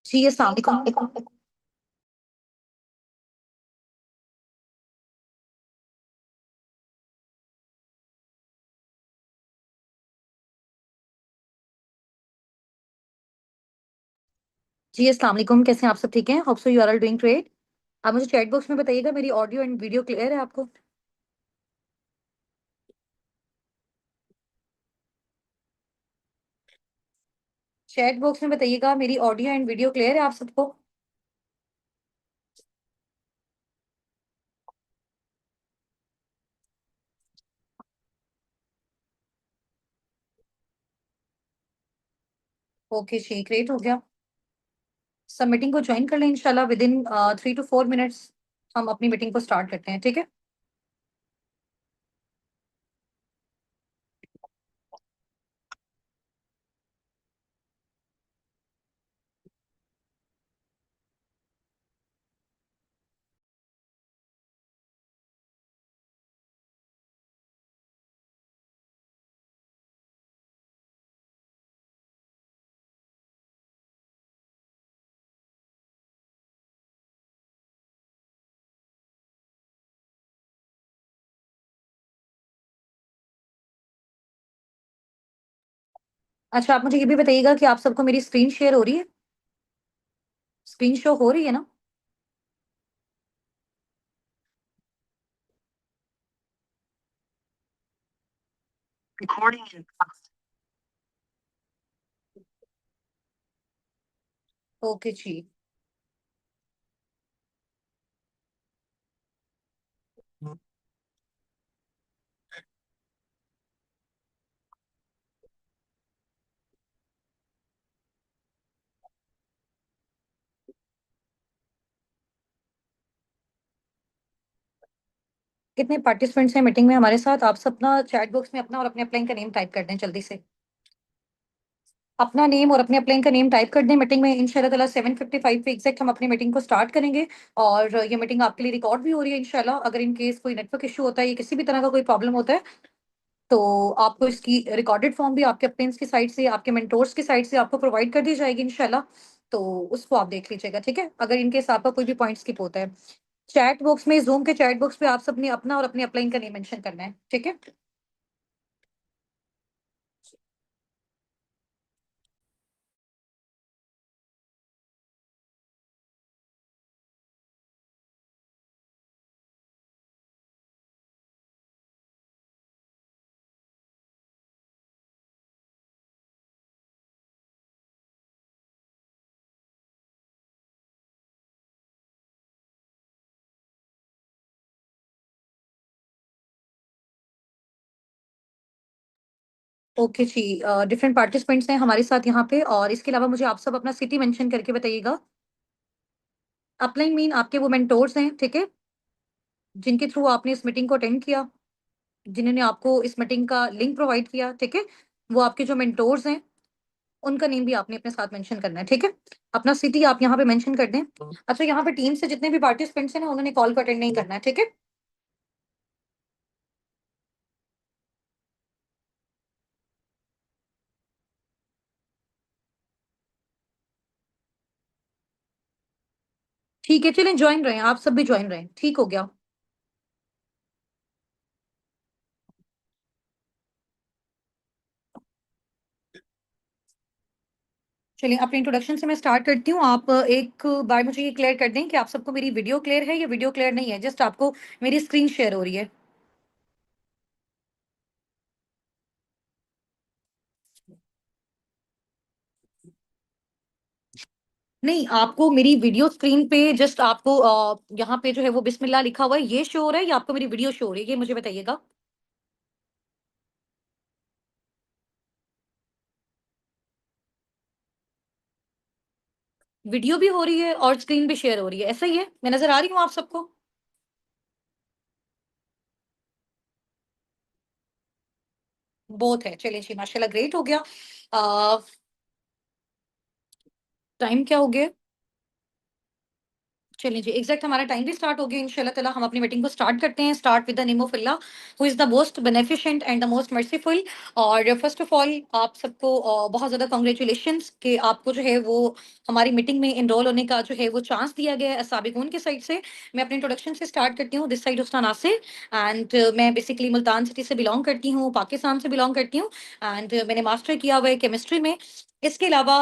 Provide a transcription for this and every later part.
जी अस्सलाम वालेकुम। जी अस्सलाम वालेकुम, कैसे हैं आप? सब ठीक हैं? Hope so you are all doing great. आप मुझे चैट बॉक्स में बताइएगा, मेरी ऑडियो एंड वीडियो क्लियर है आपको? चैट बॉक्स में बताइएगा, मेरी ऑडियो एंड वीडियो क्लियर है आप सबको? ओके जी, ग्रेट हो गया। सब मीटिंग को ज्वाइन कर लें इंशाल्लाह। विद इन 3 to 4 मिनट्स हम अपनी मीटिंग को स्टार्ट करते हैं, ठीक है? अच्छा, आप मुझे ये भी बताइएगा कि आप सबको मेरी स्क्रीन शेयर हो रही है? स्क्रीन शो हो रही है ना? ओके जी। कितने पार्टिसिपेंट्स हैं मीटिंग में हमारे साथ? आप सब ना चैट बॉक्स में अपना और अपने अपलाइन का नेम टाइप कर दें जल्दी से। अपना नेम और अपने अपलाइन का नेम टाइप कर दें। मीटिंग में इंशाल्लाह ताला 7:55 पे एग्जैक्ट हम अपनी मीटिंग को स्टार्ट करेंगे। और ये मीटिंग आपके लिए रिकॉर्ड भी हो रही है इंशाल्लाह। अगर इन केस कोई नेटवर्क इशू होता है या किसी भी तरह का कोई प्रॉब्लम होता है, तो आपको इसकी रिकॉर्डेड फॉर्म भी आपके अप्लाइंस की साइड से, आपके मेंटोर्स की साइड से आपको प्रोवाइड कर दी जाएगी इंशाल्लाह। तो उसको आप देख लीजिएगा, ठीक है? अगर इन केस आपका कोई भी पॉइंट स्किप होता है, चैट बॉक्स में, जूम के चैट बॉक्स पे आप सबने अपना और अपने अपलाइन का नेम मेंशन करना है, ठीक है? ओके जी। डिफरेंट पार्टिसिपेंट्स हैं हमारे साथ यहाँ पे, और इसके अलावा मुझे आप सब अपना सिटी मेंशन करके बताइएगा। अपलाइन मीन आपके वो मेंटोर्स हैं, ठीक है? जिनके थ्रू आपने इस मीटिंग को अटेंड किया, जिन्होंने आपको इस मीटिंग का लिंक प्रोवाइड किया, ठीक है? वो आपके जो मेंटोर्स हैं, उनका नेम भी आपने अपने साथ मेंशन करना है, ठीक है? अपना सिटी आप यहाँ पे मेंशन कर दें। अच्छा, यहाँ पे टीम से जितने भी पार्टिसिपेंट्स हैं ना, उन्होंने कॉल को अटेंड नहीं करना है, ठीक है? ठीक है, चलें ज्वाइन रहे, आप सब भी ज्वाइन रहे, ठीक हो गया। चलिए, अपने इंट्रोडक्शन से मैं स्टार्ट करती हूँ। आप एक बार मुझे ये क्लियर कर दें कि आप सबको मेरी वीडियो क्लियर है या वीडियो क्लियर नहीं है? जस्ट आपको मेरी स्क्रीन शेयर हो रही है? नहीं, आपको मेरी वीडियो स्क्रीन पे जस्ट आपको यहाँ पे जो है वो बिस्मिल्लाह लिखा हुआ है, ये शो हो रहा है या आपको मेरी वीडियो शो हो रही है? ये मुझे बताइएगा। वीडियो भी हो रही है और स्क्रीन भी शेयर हो रही है, ऐसा ही है? मैं नजर आ रही हूँ आप सबको? बोथ है, चलिए जी, माशाल्लाह, ग्रेट हो गया। टाइम क्या हो गया? चलिए जी, एग्ज़ैक्ट हमारा टाइम भी स्टार्ट हो गया इंशाल्लाह ताला। हम अपनी मीटिंग को स्टार्ट करते हैं। Start with the name of Allah who is the most beneficent and the most merciful. और फर्स्ट ऑफ ऑल आप सबको बहुत ज़्यादा कांग्रेचुलेशंस कि आपको जो है वो हमारी मीटिंग में एनरोल होने का जो है वो चांस दिया गया है साबिकून की साइड से। मैं अपने इंट्रोडक्शन से स्टार्ट करती हूँ। दिस साइड उस्तान नासिर एंड मैं बेसिकली मुल्तान सिटी से बिलॉन्ग करती हूँ, पाकिस्तान से बिलॉन्ग करती हूँ एंड मैंने मास्टर किया हुआ है केमिस्ट्री में। इसके अलावा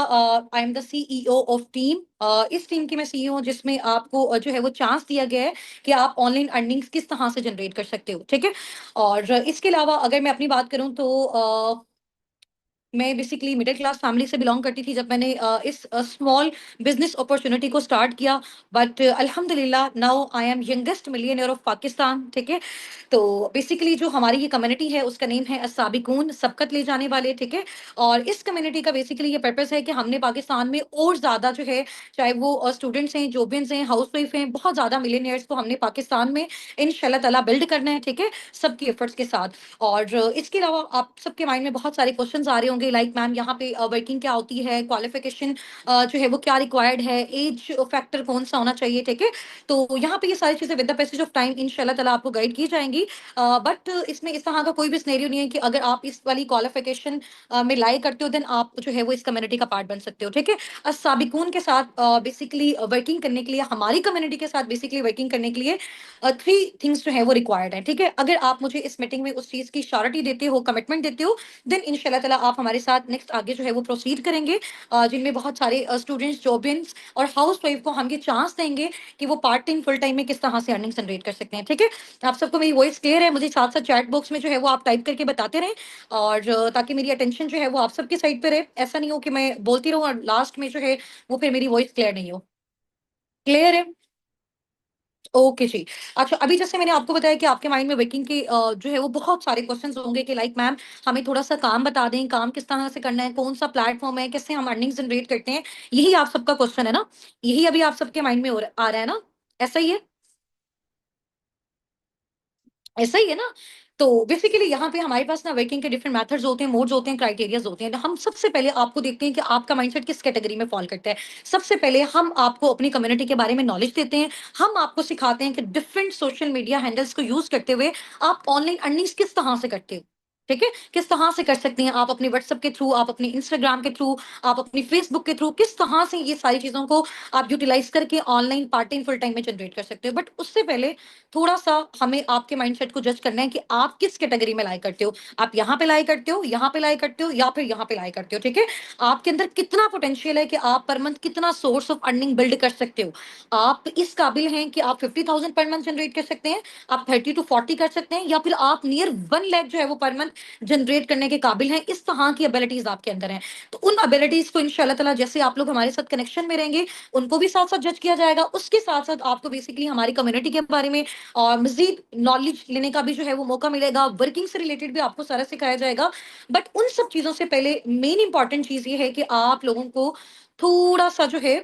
आई am the CEO of team. इस टीम की मैं सीईओ हूँ जिसमें आपको जो है वो चांस दिया गया है कि आप ऑनलाइन अर्निंग्स किस तरह से जनरेट कर सकते हो, ठीक है? और इसके अलावा अगर मैं अपनी बात करूँ तो मैं बेसिकली मिडिल क्लास फैमिली से बिलॉन्ग करती थी जब मैंने इस स्मॉल बिजनेस अपॉर्चुनिटी को स्टार्ट किया। बट अल्हम्दुलिल्लाह now I am youngest millionaire of Pakistan, ठीक है? तो बेसिकली जो हमारी ये कम्युनिटी है उसका नेम है अस्साबिकून, सबकत ले जाने वाले, ठीक है? और इस कम्युनिटी का बेसिकली ये पर्पस है कि हमने पाकिस्तान में और ज़्यादा जो है, चाहे वो स्टूडेंट्स हैं, जॉबियंस हैं, हाउसवाइफ हैं, बहुत ज़्यादा मिलियनेयर्स को हमने पाकिस्तान में इंशाल्लाह ताला बिल्ड करना है, ठीक है? सबकी एफर्ट्स के साथ। और इसके अलावा आप सबके माइंड में बहुत सारे क्वेश्चंस आ रहे होंगे लाइक मैम यहाँ पे वर्किंग क्या होती है, क्वालिफिकेशन जो है वो क्या रिक्वायर्ड है, एज फैक्टर कौन सा होना चाहिए, ठीक है? तो यहाँ पे ये सारी चीजें with the passage of time इंशाल्लाह ताला आपको गाइड की जाएंगी। बट इसमें इस तरह का कोई भी सिनेरियो नहीं है कि अगर आप इस वाली क्वालिफिकेशन में लाई करते हो देन आप जो है वो इस कम्युनिटी का पार्ट बन सकते हो, ठीक है? साबिकून के साथ बेसिकली वर्किंग करने के लिए, हमारी कम्युनिटी के साथ बेसिकली वर्किंग करने के लिए थ्री थिंग्स जो है वो रिक्वायर्ड है, ठीक है? अगर आप मुझे इस मीटिंग में उस चीज की श्योरिटी देते हो, कमिटमेंट देते हो, देन इंशाल्लाह ताला आप हमारे साथ नेक्स्ट आगे जो है वो प्रोसीड करेंगे। जिनमें बहुत सारे स्टूडेंट्स, जॉबियंस और हाउस वाइफ को हम ये चांस देंगे कि वो पार्ट टाइम फुल टाइम में किस तरह से अर्निंग जनरेट कर सकते हैं, ठीक है? आप सबको मेरी वॉइस क्लियर है? मुझे साथ साथ चैट बॉक्स में जो है वो आप टाइप करके बताते रहें और ताकि मेरी अटेंशन जो है वो आप सबकी साइड पे रहे। ऐसा नहीं हो कि मैं बोलती रहूँ और लास्ट में जो है वो फिर मेरी वॉइस क्लियर नहीं हो। क्लियर है? ओके जी। अच्छा, अभी जैसे मैंने आपको बताया कि आपके माइंड में वर्किंग के जो है वो बहुत सारे क्वेश्चंस होंगे कि लाइक मैम हमें थोड़ा-सा काम बता दें, काम किस तरह से करना है, कौन-सा प्लेटफ़ॉर्म है, कैसे हम अर्निंग जनरेट करते हैं? यही आप सबका क्वेश्चन है ना? यही अभी आप सबके माइंड में आ रहा है ना? ऐसा ही है? ऐसा ही है ना? तो बेसिकली यहाँ पे हमारे पास ना वर्किंग के डिफरेंट मेथड्स होते हैं, मोड्स होते हैं, क्राइटेरियाज़ होते हैं। तो हम सबसे पहले आपको देखते हैं कि आपका माइंडसेट किस कैटेगरी में फ़ॉल करता है। सबसे पहले हम आपको अपनी कम्युनिटी के बारे में नॉलेज देते हैं। हम आपको सिखाते हैं कि डिफरेंट सोशल मीडिया हैंडल्स को यूज़ करते हुए आप ऑनलाइन अर्निंग्स किस तरह से करते हो। ठीक है? किस तरह से कर सकते हैं आप अपने व्हाट्सएप के थ्रू, आप अपने इंस्टाग्राम के थ्रू, आप अपनी फेसबुक के थ्रू, किस तरह से ये सारी चीज़ों को आप यूटिलाइज़ करके online part time, full time में जनरेट कर सकते हो। बट उससे पहले थोड़ा-सा हमें आपके माइंडसेट को जज करना है कि आप किस कैटेगरी में लाई करते हो। आप यहाँ पे लाई करते हो, यहाँ पे लाई करते हो या फिर यहाँ पे लाई करते हो, ठीक है? आपके अंदर कितना पोटेंशियल है कि आप पर मंथ कितना सोर्स ऑफ अर्निंग बिल्ड कर सकते हो। आप इस काबिल हैं कि आप 50,000 पर मंथ जनरेट कर सकते हैं, आप 30 टू 40 कर सकते हैं या फिर आप नियर 1 लाख जो है वो पर मंथ जनरेट करने के काबिल हैं। इस तरह की एबिलिटीज़ आपके अंदर हैं। तो उन एबिलिटीज़ को इंशाल्लाह ताला जैसे आप लोग हमारे साथ कनेक्शन में रहेंगे, उनको भी साथ-साथ जज किया जाएगा। उसके साथ-साथ आपको बेसिकली हमारी कम्युनिटी के बारे में और मज़ीद नॉलेज लेने का भी जो है वो मौका मिलेगा, वर्किंग से रिलेटेड भी आपको सारा सिखाया जाएगा। बट उन सब चीज़ों से पहले मेन इम्पोर्टेंट चीज़ ये है कि आप लोगों को थोड़ा-सा जो है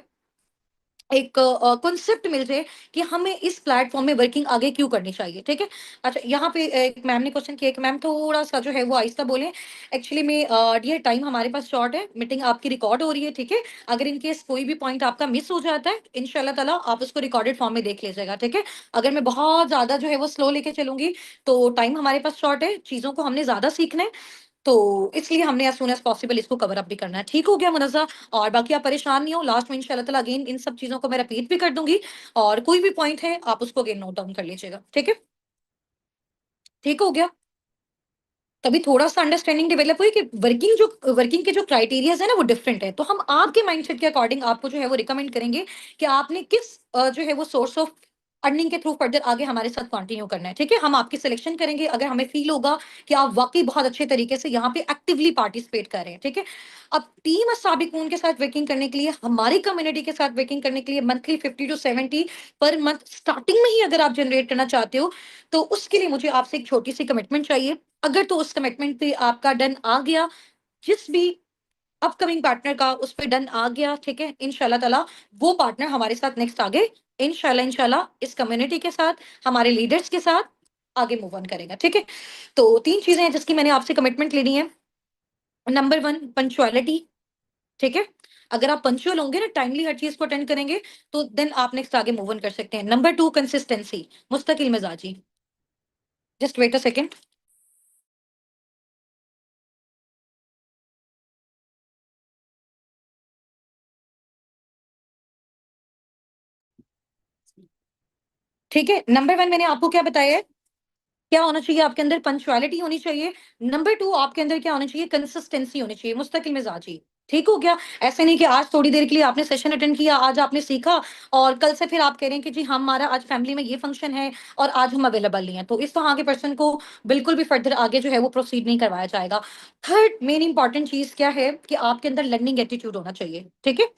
एक कॉन्सेप्ट मिल जाए कि हमें इस प्लेटफ़ॉर्म में वर्किंग आगे क्यों करनी चाहिए, ठीक है? अच्छा, यहाँ पे एक मैम ने क्वेश्चन किया कि मैम थोड़ा-सा जो है वो आहिस्ता बोलें। एक्चुअली में डियर टाइम हमारे पास शॉर्ट है, मीटिंग आपकी रिकॉर्ड हो रही है, ठीक है? अगर इन केस कोई भी पॉइंट आपका मिस हो जाता है, इंशाल्लाह ताला आप उसको रिकॉर्डेड फॉर्म में देख लीजिएगा, ठीक है? अगर मैं बहुत ज़्यादा जो है वो स्लो लेके चलूँगी, तो टाइम हमारे पास शॉर्ट है, चीज़ों को हमने ज़्यादा सीखना है। तो इसलिए हमने एज़ सून एज़ पॉसिबल इसको कवर अप भी करना है। ठीक हो गया मुनज़्ज़ा? और बाकी आप परेशान नहीं हो, लास्ट में इंशाल्लाह ताला अगेन इन सब चीज़ों को मैं रिपीट भी कर दूँगी और कोई भी पॉइंट है, आप उसको अगेन नोट डाउन कर लीजिएगा। ठीक है? ठीक हो गया? तभी थोड़ा-सा अंडरस्टैंडिंग डेवलप हुई कि वर्किंग के जो क्राइटेरियाज़ हैं ना वो डिफरेंट है। तो हम आपके माइंडसेट के अकॉर्डिंग आपको जो है वो रिकमेंड करेंगे कि आपने किस जो है वो सोर्स ऑफ अर्निंग के थ्रू फर्दर आगे हमारे साथ कंटिन्यू करना है, ठीक है? हम आपकी सिलेक्शन करेंगे अगर हमें फ़ील होगा कि आप वाक़ई बहुत अच्छे तरीके से यहाँ पे एक्टिवली पार्टिसिपेट कर रहे हैं, ठीक है? अब टीम साबिकून के साथ वर्किंग करने के लिए, हमारी कम्युनिटी के साथ वर्किंग करने के लिए monthly 50 to 70 per month starting में ही अगर आप जनरेट करना चाहते हो, तो उसके लिए मुझे आपसे एक छोटी-सी कमिटमेंट चाहिए। अगर तो उस कमिटमेंट पे आपका डन आ गया, जिस भी अपकमिंग पार्टनर का उस पे डन आ गया, ठीक है? इंशाल्लाह ताला वो पार्टनर हमारे साथ नेक्स्ट आगे इंशाल्लाह इस कम्युनिटी के साथ, हमारे लीडर्स के साथ आगे मूव ऑन करेगा, ठीक है? तो 3 चीज़ें हैं जिसकी मैंने आपसे कमिटमेंट लेनी है। नंबर 1 पंक्चुअलिटी, ठीक है? अगर आप पंक्चुअल होंगे ना, टाइमली हर चीज को अटेंड करेंगे, तो देन आप नेक्स्ट आगे मूव ऑन कर सकते हैं। नंबर 2, कंसिस्टेंसी, मुस्तकिल मिजाजी। Just wait a second. ठीक है, नंबर 1 मैंने आपको क्या बताया है, क्या होना चाहिए आपके अंदर, पंक्चुअलिटी होनी चाहिए। नंबर 2 आपके अंदर क्या होना चाहिए, कंसिस्टेंसी होनी चाहिए, मुस्तकिल मिजाजी। ठीक हो गया? ऐसे नहीं कि आज थोड़ी देर के लिए आपने सेशन अटेंड किया, आज आपने सीखा, और कल से फिर आप कह रहे हैं कि जी हमारा आज फैमिली में ये फंक्शन है और आज हम अवेलेबल नहीं है, तो इस तरह के पर्सन को बिल्कुल भी फर्दर आगे जो है वो प्रोसीड नहीं करवाया जाएगा। थर्ड मेन इंपॉर्टेंट चीज क्या है कि आपके अंदर लर्निंग एटीट्यूड होना चाहिए। ठीक है,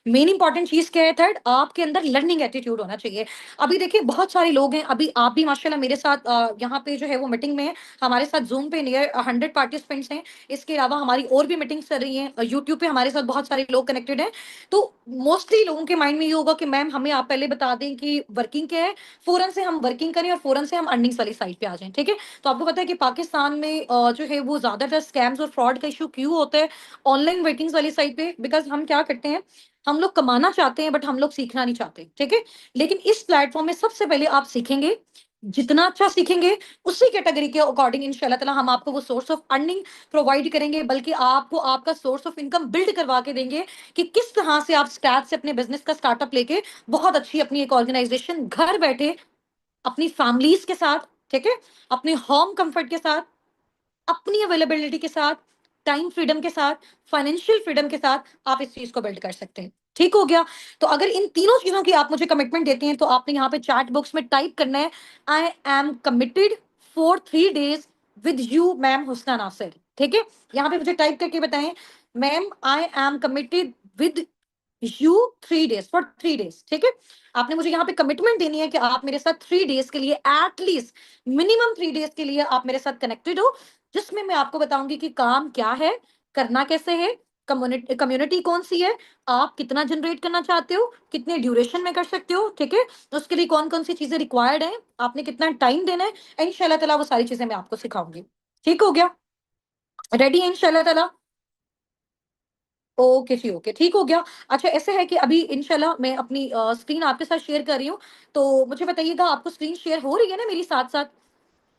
मेन इंपॉर्टेंट चीज क्या है, थर्ड आपके अंदर लर्निंग एटीट्यूड होना चाहिए। अभी देखिए बहुत सारे लोग हैं, अभी आप भी माशाल्लाह मेरे साथ यहाँ पे जो है वो मीटिंग में है, हमारे साथ जूम पे नियर 100 पार्टिसिपेंट्स हैं। इसके अलावा हमारी और भी मीटिंग्स चल रही हैं, यूट्यूब पे हमारे साथ बहुत सारे लोग कनेक्टेड हैं। तो मोस्टली लोगों के माइंड में ये होगा कि मैम हमें आप पहले बता दें कि वर्किंग क्या है, फौरन से हम वर्किंग करें और फौरन से हम अर्निंग्स वाली साइड पे आ जाएं। ठीक है, तो आपको पता है कि पाकिस्तान में जो है वो ज्यादातर स्कैम्स और फ्रॉड का इशू क्यों होता है ऑनलाइन वर्किंग्स वाली साइड पे, बिकॉज हम क्या करते हैं, हम लोग कमाना चाहते हैं बट हम लोग सीखना नहीं चाहते। ठीक है, लेकिन इस प्लेटफॉर्म में सबसे पहले आप सीखेंगे, जितना अच्छा सीखेंगे उसी कैटेगरी के अकॉर्डिंग इंशाल्लाह ताला हम आपको वो सोर्स ऑफ अर्निंग प्रोवाइड करेंगे, बल्कि आपको आपका सोर्स ऑफ इनकम बिल्ड करवा के देंगे कि किस तरह से आप स्क्रैच से अपने बिजनेस का स्टार्टअप लेके बहुत अच्छी अपनी एक ऑर्गेनाइजेशन घर बैठे अपनी फैमिलीज के साथ, ठीक है, अपने होम कंफर्ट के साथ, अपनी अवेलेबिलिटी के साथ, टाइम फ्रीडम के साथ, फाइनेंशियल फ्रीडम के साथ आप इस चीज को बिल्ड कर सकते हैं। ठीक हो गया? तो अगर इन तीनों चीजों की आप मुझे कमिटमेंट देते हैं तो आपने यहाँ पे चैट बॉक्स में टाइप करना है, I am committed for 3 days with you ma'am Husna Nasir. ठीक है, यहाँ पे मुझे टाइप करके बताएं, ma'am I am committed with you 3 days, for 3 days। ठीक है, आपने मुझे यहाँ पे कमिटमेंट देनी है कि आप मेरे साथ 3 days के लिए, एटलीस्ट मिनिमम 3 days के लिए आप मेरे साथ कनेक्टेड हो, जिसमें मैं आपको बताऊंगी कि काम क्या है, करना कैसे है, कम्युनिटी कम्युनिटी कौन सी है, आप कितना जनरेट करना चाहते हो, कितने ड्यूरेशन में कर सकते हो। ठीक है, तो उसके लिए कौन कौन सी चीजें रिक्वायर्ड है, आपने कितना टाइम देना है, इंशाल्लाह ताला वो सारी चीजें मैं आपको सिखाऊंगी। ठीक हो गया? रेडी है इंशाल्लाह ताला? ओके जी, ओके, ठीक हो गया। अच्छा ऐसे है कि अभी इंशाल्लाह मैं अपनी स्क्रीन आपके साथ शेयर कर रही हूँ, तो मुझे बताइएगा आपको स्क्रीन शेयर हो रही है ना मेरी साथ साथ?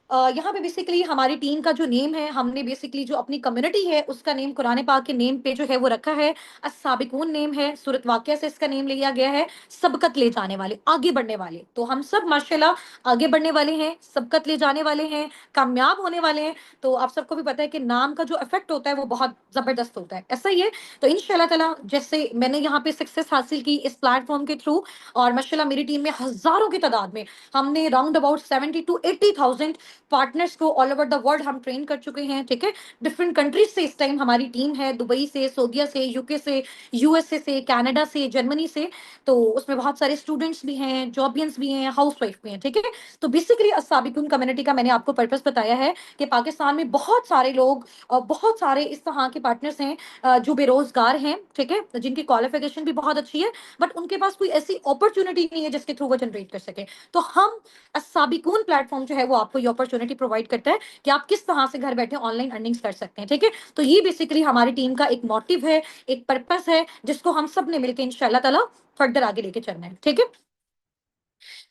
यहाँ पे बेसिकली हमारी टीम का जो नेम है, हमने बेसिकली जो अपनी कम्युनिटी है उसका नेम कुरान पाक के नेम पे जो है वो रखा है, अस्साबिकून नेम है, सूरत वाक़िया से इसका नेम लिया गया है, सबकत ले जाने वाले, आगे बढ़ने वाले। तो हम सब माशाल्लाह आगे बढ़ने वाले हैं, सबकत ले जाने वाले हैं, कामयाब होने वाले हैं। तो आप सबको भी पता है कि नाम का जो इफेक्ट होता है वो बहुत जबरदस्त होता है, ऐसा ही है। तो इंशाल्लाह ताला जैसे मैंने यहाँ पे सक्सेस हासिल की इस प्लेटफॉर्म के थ्रू, और माशाल्लाह मेरी टीम में हजारों की तादाद में हमने राउंड अबाउट 70 to 80,000 पार्टनर्स को ऑल ओवर द वर्ल्ड हम ट्रेन कर चुके हैं। ठीक है, डिफरेंट कंट्रीज से इस टाइम हमारी टीम है, दुबई से, सऊदीया से, यूके से, यूएसए से, कनाडा से, जर्मनी से। तो उसमें बहुत सारे स्टूडेंट्स भी हैं, जॉबियंस भी हैं, हाउसवाइफ भी हैं। ठीक है, तो बेसिकली अस्साबिकुन कम्युनिटी का मैंने आपको पर्पस बताया है कि पाकिस्तान में बहुत सारे लोग और बहुत सारे इस तरह के पार्टनर्स हैं जो बेरोजगार हैं। ठीक है, जिनकी क्वालिफिकेशन भी बहुत अच्छी है बट उनके पास कोई ऐसी अपॉर्चुनिटी नहीं है जिसके थ्रू वो जनरेट कर सके। तो हम साबिकून प्लेटफॉर्म जो है वो आपको ये अपॉर्चुनिटी प्रोवाइड करता है कि आप किस तरह से घर बैठे ऑनलाइन अर्निंग्स कर सकते हैं। ठीक है, तो ये बेसिकली हमारी टीम का एक मोटिव है, एक पर्पस है, जिसको हम सब ने मिलकर इंशाल्लाह ताला फर्दर आगे लेके चलना है। ठीक है,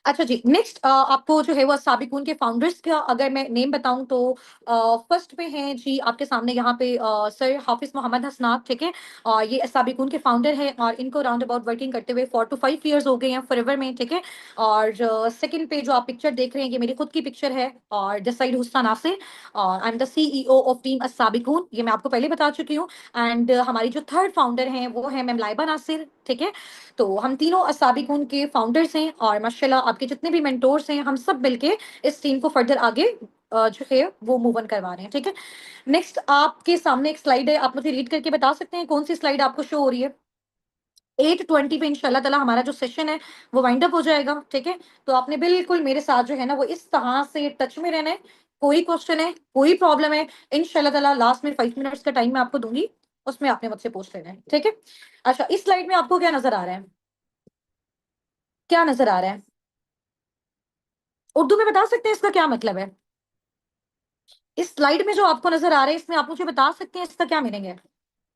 अच्छा जी, नेक्स्ट आपको जो है वो साबिकून के फाउंडर्स का अगर मैं नेम बताऊं तो फर्स्ट पे हैं जी आपके सामने यहाँ पे सर हाफिज मोहम्मद हसनात। ठीक है, और ये साबिकून के फाउंडर हैं और इनको राउंड अबाउट वर्किंग करते हुए 4 to 5 years हो गए हैं फॉरएवर में। ठीक है, और सेकंड पे जो आप पिक्चर देख रहे हैं ये मेरी खुद की पिक्चर है, और दिस साइड हुस्ना नासिर, और I am the CEO of team Sabiqoon, ये मैं आपको पहले बता चुकी हूँ। एंड हमारी जो थर्ड फाउंडर हैं वो है मैम लाइबा नासिर। ठीक है, तो हम तीनों असाबिकून के फाउंडर्स हैं और माशाल्लाह आपके जितने भी मेंटोर्स हैं हम सब मिलके इस टीम को फर्दर आगे जो है वो मूव ऑन करवा रहे हैं। ठीक है, नेक्स्ट आपके सामने एक स्लाइड है, आप मुझे रीड करके बता सकते हैं कौन सी स्लाइड आपको शो हो रही है? 8:20 पे इंशाल्लाह ताला हमारा जो सेशन है वो वाइंड अप हो जाएगा। ठीक है, तो आपने बिल्कुल मेरे साथ जो है ना वो इस तरह से टच में रहना है। कोई क्वेश्चन है, कोई प्रॉब्लम है, इंशाल्लाह ताला लास्ट में 5 मिनट्स का टाइम मैं आपको दूंगी, उसमें आपने मुझसे पूछ लेना है। ठीक है, अच्छा इस स्लाइड में आपको क्या नजर आ रहा है? क्या नजर आ रहा है? उर्दू में बता सकते हैं इसका क्या मतलब है? इस स्लाइड में जो आपको नजर आ रहा है इसमें आप मुझे बता सकते हैं इसका क्या मीनिंग है?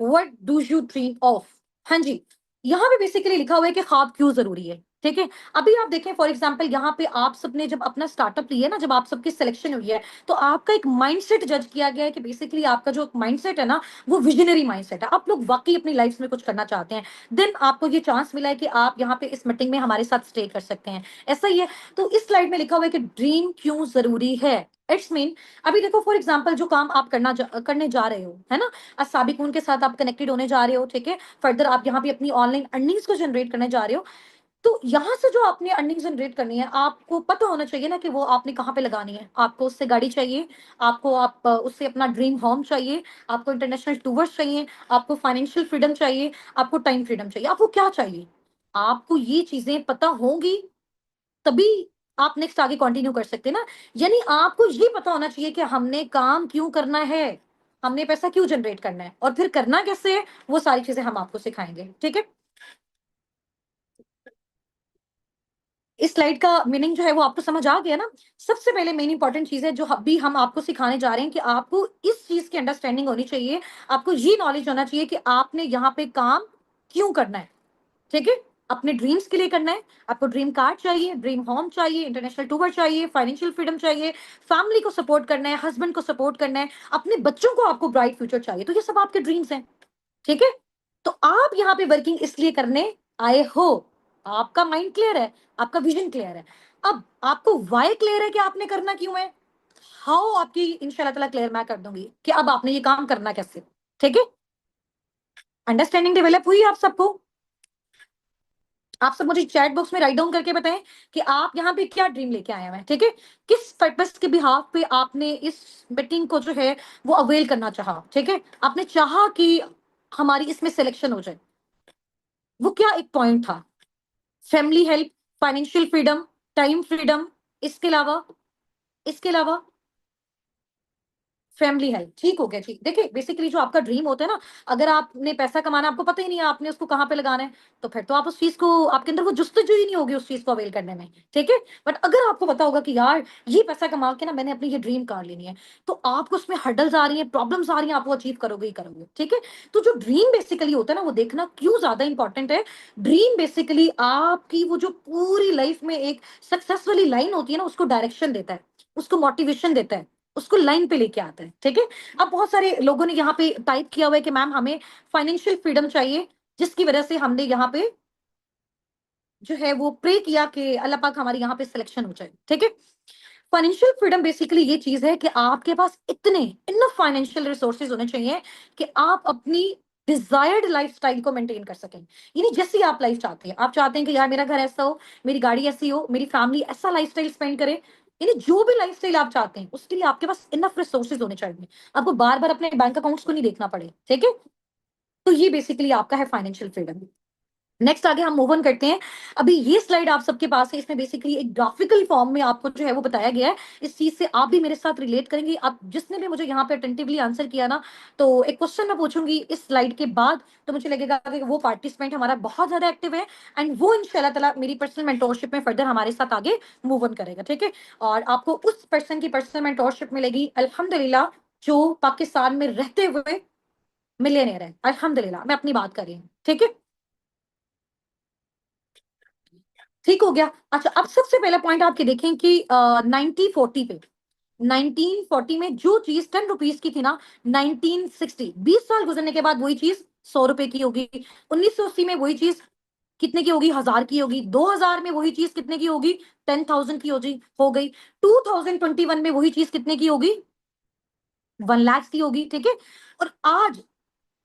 What do you dream of? हाँ जी, यहाँ पे बेसिकली लिखा हुआ है कि ख्वाब क्यों ज़रूरी है, ठीक है? अभी आप देखें फॉर एग्ज़ाम्पल यहाँ पे आप सबने जब अपना स्टार्टअप लिया है ना, जब आप सबकी सिलेक्शन हुई है, तो आपका एक माइंडसेट जज किया गया है कि बेसिकली आपका जो माइंडसेट है ना, वो विज़नरी माइंडसेट है। आप लोग वाक़ई अपनी लाइफ़ में कुछ करना चाहते हैं। देन आपको ये चांस मिला है कि आप यहाँ पे इस मीटिंग में हमारे साथ स्टे कर सकते हैं, ऐसा ही है। तो इस स्लाइड में लिखा हुआ है कि ड्रीम क्यों ज़रूरी है? इट्स मीन अभी देखो फॉर एग्ज़ाम्पल जो काम आप करने जा रहे हो, है ना? साबिक़ून के साथ आप कनेक्टेड होने जा रहे हो, ठीक है? फर्दर आप यहाँ पे अपनी ऑनलाइन अर्निंग्स को जनरेट करने जा रहे हो। तो यहाँ से जो आपने अर्निंग जनरेट करनी है, आपको पता होना चाहिए ना कि वो आपने कहाँ पे लगानी है। आपको उससे गाड़ी चाहिए, आपको उससे अपना ड्रीम होम चाहिए, आपको इंटरनेशनल टूर्स चाहिए, आपको फाइनेंशियल फ्रीडम चाहिए, आपको टाइम फ्रीडम चाहिए। आपको क्या चाहिए? आपको ये चीज़ें पता होंगी, तभी आप नेक्स्ट आगे कंटिन्यू कर सकते हैं ना। यानी आपको ये पता होना चाहिए कि हमने काम क्यों करना है, हमने पैसा क्यों जनरेट करना है और फिर करना कैसे है, वो सारी चीज़ें हम आपको सिखाएँगे, ठीक है? इस स्लाइड का मीनिंग जो है वो आपको समझ आ गया ना? सबसे पहले मेन इंपॉर्टेंट चीज़ है जो अभी हम आपको सिखाने जा रहे हैं कि आपको इस चीज़ की अंडरस्टैंडिंग होनी चाहिए, आपको ये नॉलेज होना चाहिए कि आपने यहाँ पे काम क्यों करना है, ठीक है? अपने ड्रीम्स के लिए करना है, आपको ड्रीम कार चाहिए, ड्रीम होम चाहिए, इंटरनेशनल टूर चाहिए, फाइनेंशियल फ्रीडम चाहिए, फैमिली को सपोर्ट करना है, हस्बैंड को सपोर्ट करना है, अपने बच्चों को आपको ब्राइट फ्यूचर चाहिए। तो ये सब आपके ड्रीम्स हैं। ठीक है? तो आप यहाँ पे वर्किंग इसलिए करने आए हो। आपका माइंड क्लियर है, आपका विजन क्लियर है। अब आपको व्हाय क्लियर है कि आपने करना क्यों है? हाउ आपकी इंशाल्लाह ताला क्लियर मैं कर दूँगी कि अब आपने ये काम करना कैसे। ठीक है? अंडरस्टैंडिंग डेवलप हुई आप सबको? आप सब मुझे चैट बॉक्स में राइट डाउन करके बताएं कि आप यहाँ पे क्या ड्रीम लेके आए हैं, ठीक है? किस पर्पस के बिहाफ पे आपने इस मीटिंग को जो है वो अवेल करना चाहा, ठीक है? आपने चाहा कि हमारी इसमें सिलेक्शन हो जाए। वो क्या एक पॉइंट था? Family help, financial freedom, time freedom, इसके अलावा इसके अलावा फैमिली हेल्प, ठीक हो गया जी। देखिए बेसिकली जो आपका ड्रीम होता है ना, अगर आपने पैसा कमाना आपको पता ही नहीं है आपने उसको कहाँ पे लगाना है, तो फिर तो आप उस चीज़ को आपके अंदर वो जुस्तजू ही नहीं होगी उस चीज़ को अवेल करने में, ठीक है? बट अगर आपको पता होगा कि यार ये पैसा कमा के ना मैंने अपनी ये ड्रीम कार लेनी है, तो आपको उसमें हर्डल्स आ रही हैं, प्रॉब्लम्स आ रही हैं, आप वो अचीव करोगे ही करोगे, ठीक है? तो जो ड्रीम बेसिकली होता है ना वो देखना क्यों ज़्यादा इंपॉर्टेंट है, ड्रीम बेसिकली आपकी वो जो पूरी लाइफ में एक सक्सेस वाली लाइन होती है ना उसको डायरेक्शन देता है, उसको मोटिवेशन देता है। उसको लाइन पे लेके आता है, ठीक है? अब बहुत सारे लोगों ने यहाँ पे टाइप किया हुआ है कि मैम हमें फाइनेंशियल फ्रीडम चाहिए, जिसकी वजह से हमने यहाँ पे जो है वो प्रे किया कि अल्लाह पाक हमारी यहाँ पे सिलेक्शन हो जाए, ठीक है? फाइनेंशियल फ्रीडम बेसिकली ये चीज़ है कि आपके पास इतने इनफ फाइनेंशियल रिसोर्सेज होने चाहिए कि आप अपनी डिजायर्ड लाइफस्टाइल को मेंटेन कर सकें। यानी जैसी आप लाइफ चाहते हैं, आप चाहते हैं कि यार मेरा घर ऐसा हो, मेरी गाड़ी ऐसी हो, मेरी फैमिली ऐसा लाइफस्टाइल स्पेंड करे, यानी जो भी लाइफस्टाइल आप चाहते हैं उसके लिए आपके पास इनफ रिसोर्सेज होने चाहिए। आपको बार-बार अपने बैंक अकाउंट्स को नहीं देखना पड़े, ठीक है? तो ये बेसिकली आपका है फाइनेंशियल फ्रीडम। नेक्स्ट आगे हम मूव ऑन करते हैं। अभी ये स्लाइड आप सबके पास है, इसमें बेसिकली एक ग्राफिकल फॉर्म में आपको जो है वो बताया गया है। इस चीज़ से आप भी मेरे साथ रिलेट करेंगे। आप जिसने भी मुझे यहाँ पे अटेंटिवली आंसर किया ना, तो एक क्वेश्चन मैं पूछूँगी इस स्लाइड के बाद, तो मुझे लगेगा कि वो पार्टिसिपेंट हमारा बहुत ज़्यादा एक्टिव है एंड वो इंशाल्लाह ताला मेरी पर्सनल मेंटोरशिप में फर्दर हमारे साथ आगे मूव ऑन करेगा, ठीक है? और आपको उस पर्सन की पर्सनल मेंटोरशिप मिलेगी अल्हम्दुलिल्लाह, जो पाकिस्तान में रहते हुए मिलियनेयर है। अल्हम्दुलिल्लाह, मैं अपनी बात कर रही हूँ, ठीक है? ठीक हो गया। अच्छा, अब सबसे पहला पॉइंट आपके देखें कि 1940 पे 1940 में जो चीज़ ₹10 की थी ना, 1960 20 साल गुज़रने के बाद वही चीज़ ₹100 की होगी। 1980 में वही चीज़ कितने की होगी? 1000 की होगी। 2000 में वही चीज़ कितने की होगी? 10,000 की हो गई। 2021 में वही चीज़ कितने की होगी? 1 लाख की होगी, ठीक है? और आज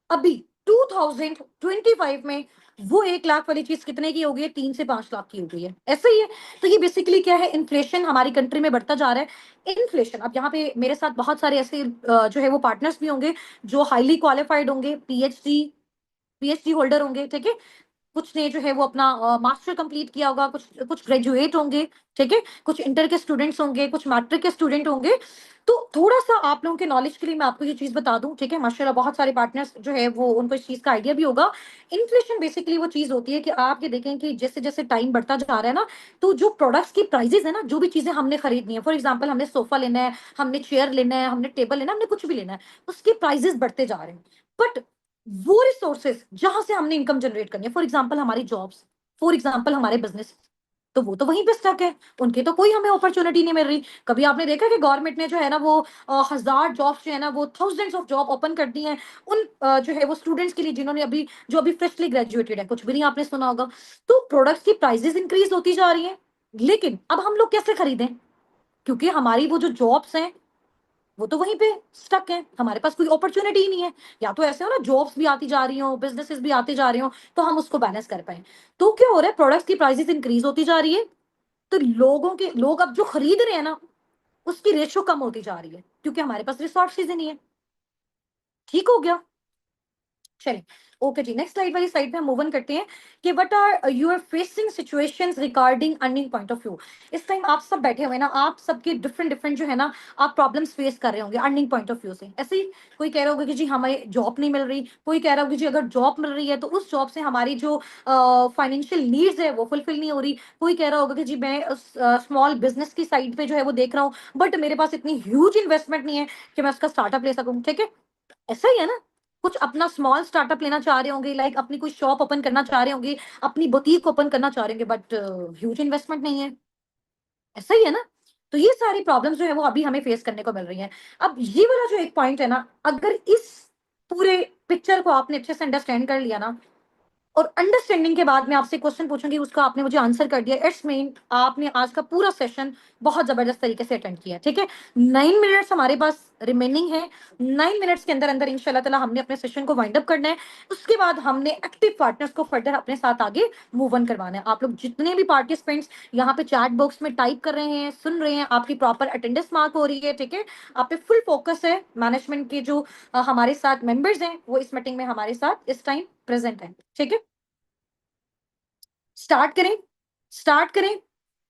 अभी 2025 में वो 1 लाख वाली चीज़ कितने की हो गई है? 3 से 5 लाख की हो गई है। ऐसा ही है। तो ये बेसिकली क्या है, इन्फ्लेशन हमारी कंट्री में बढ़ता जा रहा है। इन्फ्लेशन, अब यहाँ पे मेरे साथ बहुत सारे ऐसे जो है वो पार्टनर्स भी होंगे जो हाइली क्वालिफाइड होंगे, पीएचडी होल्डर होंगे, ठीक है? कुछ ने जो है वो अपना मास्टर कंप्लीट किया होगा, कुछ कुछ ग्रेजुएट होंगे, ठीक है? कुछ इंटर के स्टूडेंट्स होंगे, कुछ मैट्रिक के स्टूडेंट होंगे। तो थोड़ा-सा आप लोगों के नॉलेज के लिए मैं आपको ये चीज़ बता दूँ, ठीक है? माशाल्लाह बहुत सारे पार्टनर्स जो है वो उनको इस चीज़ का आइडिया भी होगा। इन्फ्लेशन बेसिकली वो चीज़ होती है कि आप ये देखें कि जैसे-जैसे टाइम बढ़ता जा रहा है ना, तो जो प्रोडक्ट्स की प्राइसेज़ है ना, जो भी चीज़ें हमने खरीदनी है, फॉर एग्जांपल हमने सोफा लेना है, हमने चेयर लेना है, हमने टेबल लेना है, हमने कुछ भी लेना है, उसके प्राइसेज़ बढ़ते जा रहे हैं। बट वो रिसोर्सेज जहां से हमने इनकम जनरेट करनी है, फॉर एग्जाम्पल हमारी जॉब्स, फॉर एग्जाम्पल हमारे बिजनेस, तो वो तो वहीं पे स्टक है, उनकी तो कोई हमें अपॉर्चुनिटी नहीं मिल रही। कभी आपने देखा कि गवर्नमेंट ने जो है ना वो 1000 जॉब्स जो है ना वो थाउजेंड्स ऑफ जॉब ओपन कर दी हैं उन जो है वो स्टूडेंट्स के लिए जिन्होंने अभी जो अभी फ्रेशली ग्रेजुएटेड है, कुछ भी नहीं आपने सुना होगा। तो प्रोडक्ट्स की प्राइसेस इंक्रीज होती जा रही है, लेकिन अब हम लोग कैसे खरीदें, क्योंकि हमारी वो जो जॉब्स हैं वो तो वहीं पे स्टक है, हमारे पास कोई अपॉर्चुनिटी ही नहीं है। या तो ऐसे हो ना जॉब्स भी आती जा रही हो, बिजनेसेस भी आते जा रही हो, तो हम उसको बैलेंस कर पाए। तो क्या हो रहा है, प्रोडक्ट्स की प्राइसेस इंक्रीज होती जा रही है, तो लोग अब जो खरीद रहे हैं ना उसकी रेशो कम होती जा रही है, क्योंकि हमारे पास रिसोर्सेज ही नहीं है। ठीक हो गया। चलिए, ओके जी, नेक्स्ट स्लाइड वाली साइड पे हम मूव ऑन करते हैं कि what are your facing situations regarding earning point of view. इस टाइम आप सब बैठे हुए ना, आप सबके डिफरेंट डिफरेंट जो है ना आप प्रॉब्लम्स फेस कर रहे होंगे अर्निंग पॉइंट ऑफ व्यू से। ऐसे ही कोई कह रहा होगा कि जी हमें जॉब नहीं मिल रही, कोई कह रहा होगा कि जी अगर जॉब मिल रही है तो उस जॉब से हमारी जो फाइनेंशियल नीड्स है वो फुलफिल नहीं हो रही। कोई कह रहा होगा कि जी मैं स्मॉल बिजनेस की साइड पे जो है वो देख रहा हूँ, बट मेरे पास इतनी ह्यूज इन्वेस्टमेंट नहीं है कि मैं उसका स्टार्टअप ले सकूं। ठीक है, ऐसा ही है ना, कुछ अपना स्मॉल स्टार्टअप लेना चाह रहे होंगे, लाइक अपनी कोई शॉप ओपन करना चाह रहे होंगे, अपनी बुटीक ओपन करना चाह रहे होंगे, बट ह्यूज इन्वेस्टमेंट नहीं है। ऐसा ही है ना, तो ये सारी प्रॉब्लम्स जो है वो अभी हमें फेस करने को मिल रही है। अब ये वाला जो एक पॉइंट है ना, अगर इस पूरे पिक्चर को आपने अच्छे से अंडरस्टैंड कर लिया ना, और अंडरस्टैंडिंग के बाद मैं आपसे क्वेश्चन पूछूंगी, उसका आपने मुझे आंसर कर दिया, इट्स मीन आपने आज का पूरा सेशन बहुत जबरदस्त तरीके से अटेंड किया। ठीक है, 9 मिनट्स हमारे पास रिमेनिंग है, 9 मिनट्स के अंदर अंदर इंशाल्लाह ताला हमने अपने सेशन को वाइंड अप करना है। उसके बाद हमने एक्टिव पार्टनर्स को फर्दर अपने साथ आगे मूव ऑन करवाना है। आप लोग जितने भी पार्टिसिपेंट्स यहाँ पे चैट बॉक्स में टाइप कर रहे हैं, सुन रहे हैं, आपकी प्रॉपर अटेंडेंस मार्क हो रही है। ठीक है, आप पे फुल फोकस है, मैनेजमेंट के जो हमारे साथ मेंबर्स हैं वो इस मीटिंग में हमारे साथ इस टाइम प्रेजेंट है। ठीक है, स्टार्ट करें, स्टार्ट करें।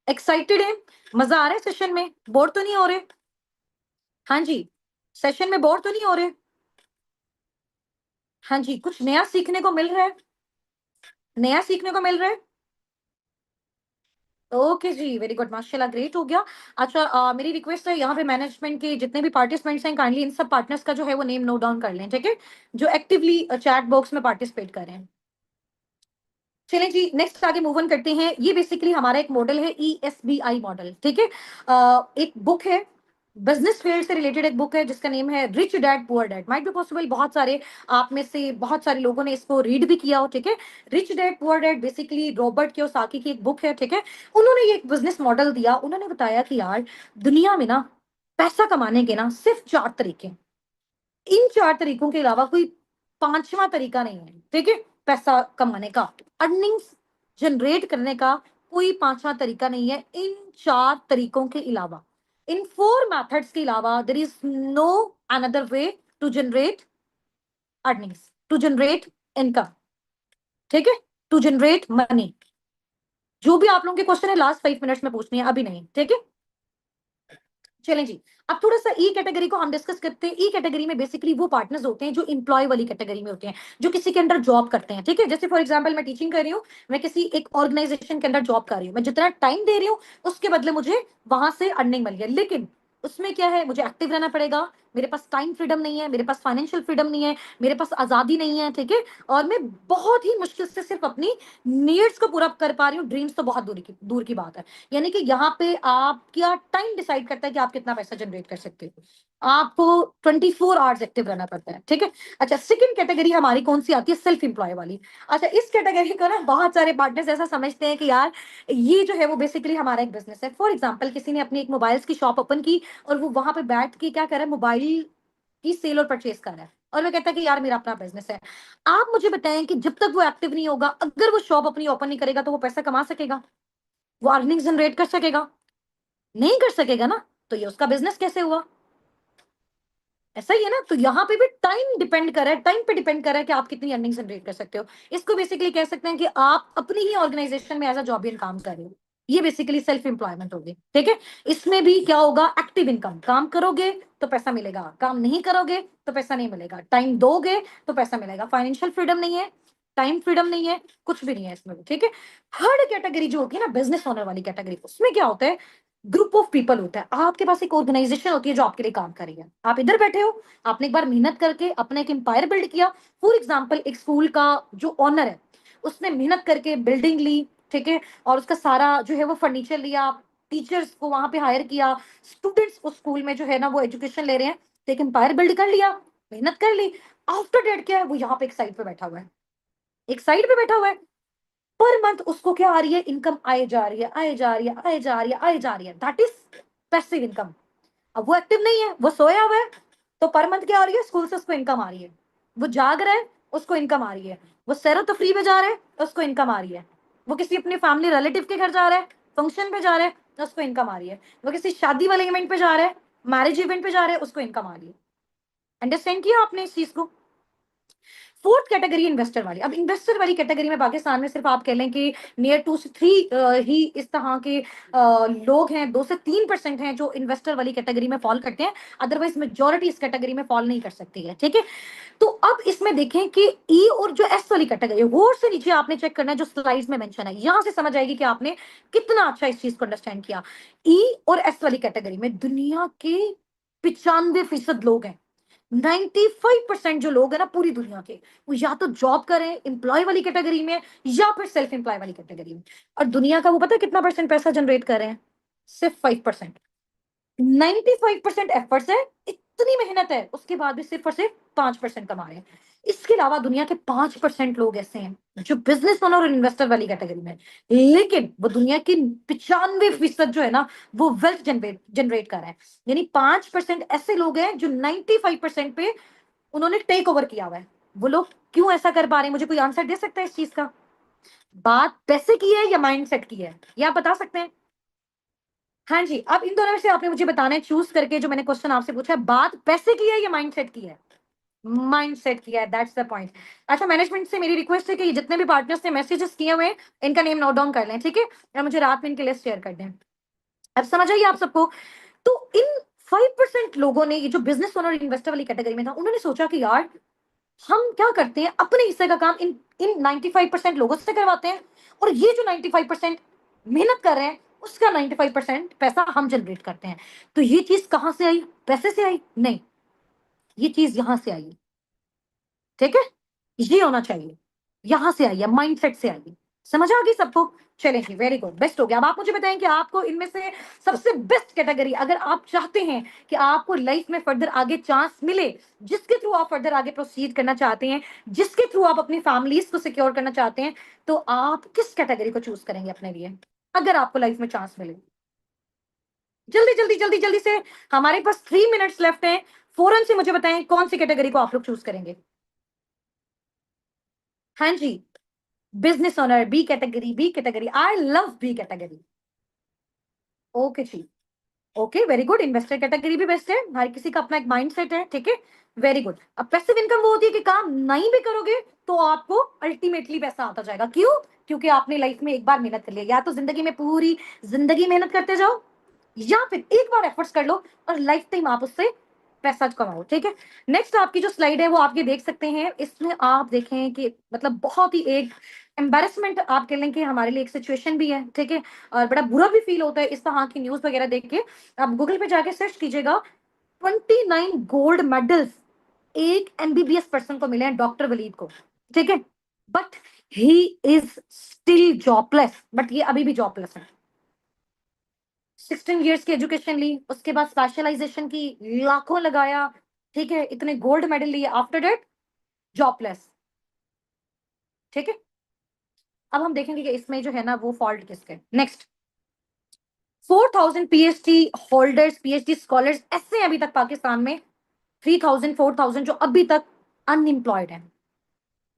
एक्साइटेड है, मजा आ रहा है सेशन में, बोर तो नहीं हो रहे? हाँ जी, सेशन में बोर तो नहीं हो रहे? हाँ जी, कुछ नया सीखने को मिल रहा है, नया सीखने को मिल रहा है। ओके जी, वेरी गुड, माशाल्लाह, ग्रेट हो गया। अच्छा, मेरी रिक्वेस्ट है यहाँ पे मैनेजमेंट के जितने भी पार्टिसिपेंट्स हैं काइंडली इन सब पार्टनर्स का जो है वो नेम नोट डाउन कर लें। ठीक है, जो एक्टिवली चैट बॉक्स में पार्टिसिपेट कर रहे हैं। चलें जी, नेक्स्ट आगे मूव ऑन करते हैं। ये बेसिकली हमारा एक मॉडल है, ESBI मॉडल। ठीक है, एक बुक है, बिजनेस फील्ड से रिलेटेड एक बुक है जिसका नेम है rich dad poor dad. Might be possible बहुत सारे आप में से बहुत सारे लोगों ने इसको रीड भी किया हो। ठीक है, rich dad poor dad basically Robert Kiyosaki की एक बुक है। ठीक है, उन्होंने ये एक बिजनेस मॉडल दिया, उन्होंने बताया कि यार दुनिया में ना पैसा कमाने के ना सिर्फ 4 तरीके, इन 4 तरीकों के अलावा कोई पांचवा तरीका नहीं है। ठीक है, पैसा कमाने का, अर्निंग्स जनरेट करने का कोई पांचवा तरीका नहीं है इन 4 तरीकों के अलावा। इन 4 मेथड्स के अलावा there is no another way to generate earnings, to generate income. ठीक है, टू जनरेट मनी। जो भी आप लोगों के क्वेश्चन है लास्ट 5 मिनट्स में पूछनी है, अभी नहीं। ठीक है, चलें जी, अब थोड़ा सा ई कैटेगरी को हम डिस्कस करते हैं। ई कैटेगरी में बेसिकली वो पार्टनर्स होते हैं जो इंप्लॉय वाली कैटेगरी में होते हैं, जो किसी के अंडर जॉब करते हैं। ठीक है, जैसे फॉर एग्जांपल मैं टीचिंग कर रही हूँ, मैं किसी एक ऑर्गेनाइजेशन के अंदर जॉब कर रही हूँ, मैं जितना टाइम दे रही हूँ उसके बदले मुझे वहां से अर्निंग मिल गया, लेकिन उसमें क्या है, मुझे एक्टिव रहना पड़ेगा, मेरे पास टाइम फ्रीडम नहीं है, मेरे पास फाइनेंशियल फ्रीडम नहीं है, मेरे पास आजादी नहीं है। ठीक है, और मैं बहुत ही मुश्किल से सिर्फ अपनी नीड्स को पूरा कर पा रही हूँ, ड्रीम्स तो बहुत दूर की बात है। यानी कि यहाँ पे आपका टाइम डिसाइड करता है कि आप कितना पैसा जनरेट कर सकते हो, आपको 24 आवर्स एक्टिव रहना पड़ता है। ठीक है, अच्छा, सेकंड कैटेगरी हमारी कौन सी आती है, सेल्फ एम्प्लॉय वाली। अच्छा, इस कैटेगरी को ना बहुत सारे पार्टनर्स ऐसा समझते हैं कि यार ये जो है वो बेसिकली हमारा एक बिजनेस है। फॉर एग्जाम्पल किसी ने अपनी एक मोबाइल्स की शॉप ओपन की और वो वहां पे बैठ के क्या कर रहा है, मोबाइल की सेल और परचेज कर रहा है, और वो कहता है कि यार मेरा अपना बिजनेस है। आप मुझे बताएं कि जब तक वो एक्टिव नहीं होगा, अगर वो शॉप अपनी ओपन नहीं करेगा, तो वो पैसा कमा सकेगा, वो अर्निंग जनरेट कर सकेगा? नहीं कर सकेगा ना, तो ये उसका बिजनेस कैसे हुआ? ऐसा ही है ना, तो यहाँ पे भी टाइम डिपेंड कर रहा है, टाइम पे डिपेंड कर रहा है कि आप कितनी अर्निंग जनरेट कर सकते हो। इसको बेसिकली कह सकते हैं कि आप अपनी ही ऑर्गेनाइजेशन में एज अ जॉबियन काम कर रहे हो, ये बेसिकली सेल्फ एम्प्लॉयमेंट होगी। ठीक है, इसमें भी क्या होगा, एक्टिव इनकम, काम करोगे तो पैसा मिलेगा, काम नहीं करोगे तो पैसा नहीं मिलेगा, टाइम दोगे तो पैसा मिलेगा, फाइनेंशियल फ्रीडम नहीं है, टाइम फ्रीडम नहीं है, कुछ भी नहीं है इसमें भी। ठीक है, थर्ड कैटेगरी जो होती है ना बिजनेस ओनर वाली कैटेगरी, उसमें क्या होता है, ग्रुप ऑफ पीपल होता है, आपके पास एक ऑर्गेनाइजेशन होती है जो आपके लिए काम कर रही है। आप इधर बैठे हो, आपने एक बार मेहनत करके अपना एक एम्पायर बिल्ड किया। फॉर एग्जाम्पल, एक स्कूल का जो ऑनर है उसने मेहनत करके बिल्डिंग ली, ठीक है, और उसका सारा जो है वो फर्नीचर लिया, टीचर्स को वहां पे हायर किया, स्टूडेंट्स उस स्कूल में जो है ना वो एजुकेशन ले रहे हैं, तो एक एम्पायर बिल्ड कर लिया, मेहनत कर ली। आफ्टर डेट क्या है, वो यहाँ पे एक साइड पे बैठा हुआ है, एक साइड पे बैठा हुआ है। पर मंथ उसको क्या आ रही है, इनकम आए जा रही है, आए जा रही है, आए जा रही है, आए जा रही है, दैट इज पैसिव इनकम। अब वो एक्टिव नहीं है, वो सोया हुआ है, तो पर मंथ क्या आ रही है, स्कूल से उसको इनकम आ रही है। वो जाग रहा है, उसको इनकम आ रही है। वो सैरो तफरी पे जा रहा है, उसको इनकम आ रही है। वो किसी अपने फैमिली रिलेटिव के घर जा रहा है, फंक्शन पे जा रहा है, उसको इनकम आ रही है। वो किसी शादी वाले इवेंट पे जा रहा है, मैरिज इवेंट पे जा रहा है, उसको इनकम आ रही है। अंडरस्टैंड किया आपने इस चीज को? फोर्थ कैटेगरी इन्वेस्टर वाली। अब इन्वेस्टर वाली कैटेगरी में पाकिस्तान में सिर्फ आप कह लें कि नियर 2 से 3 ही इस तरह के लोग हैं, 2 से 3% हैं जो इन्वेस्टर वाली कैटेगरी में फॉल करते हैं। अदरवाइज मेजोरिटी इस कैटेगरी में फॉल नहीं कर सकती है, ठीक है। तो अब इसमें देखें कि ई और जो एस वाली कैटेगरी है, वो से नीचे आपने चेक करना है जो स्लाइड्स में मेंशन है, यहां से समझ आएगी कि आपने कितना अच्छा इस चीज को अंडरस्टैंड किया। ई और एस वाली कैटेगरी में दुनिया के 95% लोग हैं। 95% जो लोग हैं ना पूरी दुनिया के, वो या तो जॉब करें एम्प्लॉय वाली कैटेगरी में या फिर सेल्फ एम्प्लॉय वाली कैटेगरी में। और दुनिया का वो पता है कितना परसेंट पैसा जनरेट कर रहे हैं? सिर्फ 5%। 95% एफर्ट्स है, इतनी मेहनत है, उसके बाद भी सिर्फ और सिर्फ 5% कमा रहे हैं। इसके अलावा दुनिया के 5% लोग ऐसे हैं जो बिजनेस ओनर और इन्वेस्टर वाली कैटेगरी में, लेकिन वो दुनिया की 95% जो है ना वो वेल्थ जनरेट जनरेट कर रहे हैं। यानी 5% ऐसे लोग हैं जो 95% पे उन्होंने टेक ओवर किया हुआ है। वो लोग क्यों ऐसा कर पा रहे हैं? मुझे कोई आंसर दे सकता है इस चीज का? बात पैसे की है या माइंडसेट की है, ये आप बता सकते हैं? हाँ जी, अब इन दोनों में से आपने मुझे बताना है चूज करके, जो मैंने क्वेश्चन आपसे पूछा है, बात पैसे की है या माइंडसेट की है? माइंडसेट किया है, दैट्स द पॉइंट। अच्छा, मैनेजमेंट से मेरी रिक्वेस्ट है कि जितने भी पार्टनर्स ने मैसेजेस किए हुए हैं इनका नेम नोट डाउन कर लें, ठीक है, और मुझे रात में इनकी लिस्ट शेयर कर दें। अब समझ आइए आप सबको। तो इन 5% लोगों ने, ये जो बिजनेस ओनर इन्वेस्टर वाली कैटेगरी में था, उन्होंने सोचा कि यार हम क्या करते हैं, अपने हिस्से का काम इन इन 95% लोगों से करवाते हैं, और ये जो 95% मेहनत कर रहे हैं उसका 95% पैसा हम जनरेट करते हैं। तो ये चीज कहां से आई? पैसे से आई? नहीं, ये चीज यहां से आई, ठीक है, ये होना चाहिए, यहां से आई है, माइंडसेट से आई है। समझ आ गई सबको? चलेंगे, वेरी गुड, बेस्ट हो गया। अब आप मुझे बताएं कि आपको इनमें से सबसे बेस्ट कैटेगरी, अगर आप चाहते हैं कि आपको लाइफ में फर्दर आगे चांस मिले, जिसके थ्रू आप फर्दर आगे प्रोसीड करना चाहते हैं, जिसके थ्रू आप अपनी फैमिलीज को सिक्योर करना चाहते हैं, तो आप किस कैटेगरी को चूज करेंगे अपने लिए, अगर आपको लाइफ में चांस मिले? जल्दी जल्दी जल्दी जल्दी से, हमारे पास 3 मिनट्स लेफ्ट हैं। फौरन से मुझे बताएं कौन सी कैटेगरी को आप लोग चूज करेंगे। हाँ जी, business owner, B category, B category, I love B category. Okay जी, okay, very good. Investor category भी बेस्ट है, हर किसी का अपना एक माइंडसेट है, ठीक है, वेरी गुड। अब पैसिव इनकम वो होती है कि काम नहीं भी करोगे तो आपको अल्टीमेटली पैसा आता जाएगा। क्यों? क्योंकि आपने लाइफ में एक बार मेहनत कर लिया, या तो जिंदगी में पूरी जिंदगी मेहनत करते जाओ, या फिर एक बार एफर्ट्स कर लो और लाइफ टाइम आप उससे पैसा कमाओ, ठीक है। नेक्स्ट आपकी जो स्लाइड है वो आप ये देख सकते हैं, इसमें आप देखें कि मतलब बहुत ही एक एम्बेरसमेंट आप कह लें कि हमारे लिए एक सिचुएशन भी है, ठीक है, और बड़ा बुरा भी फील होता है इस तरह की न्यूज वगैरह देख के। आप गूगल पे जाके सर्च कीजिएगा, 29 गोल्ड मेडल्स एक एमबीबीएस पर्सन को मिले हैं, डॉक्टर वलीद को, ठीक है, but he is still jobless, but ये अभी भी जॉबलेस है। 16 इयर्स की एजुकेशन ली, उसके बाद स्पेशलाइजेशन की, लाखों लगाया, ठीक है, इतने गोल्ड मेडल लिए, आफ्टर डेट जॉबलेस, ठीक है। अब हम देखेंगे कि इसमें जो है ना वो फॉल्ट किसके। Next, 4,000 PhD holders, PhD scholars ऐसे हैं अभी तक पाकिस्तान में, 3,000 4,000 जो अभी तक अनएम्प्लॉयड है।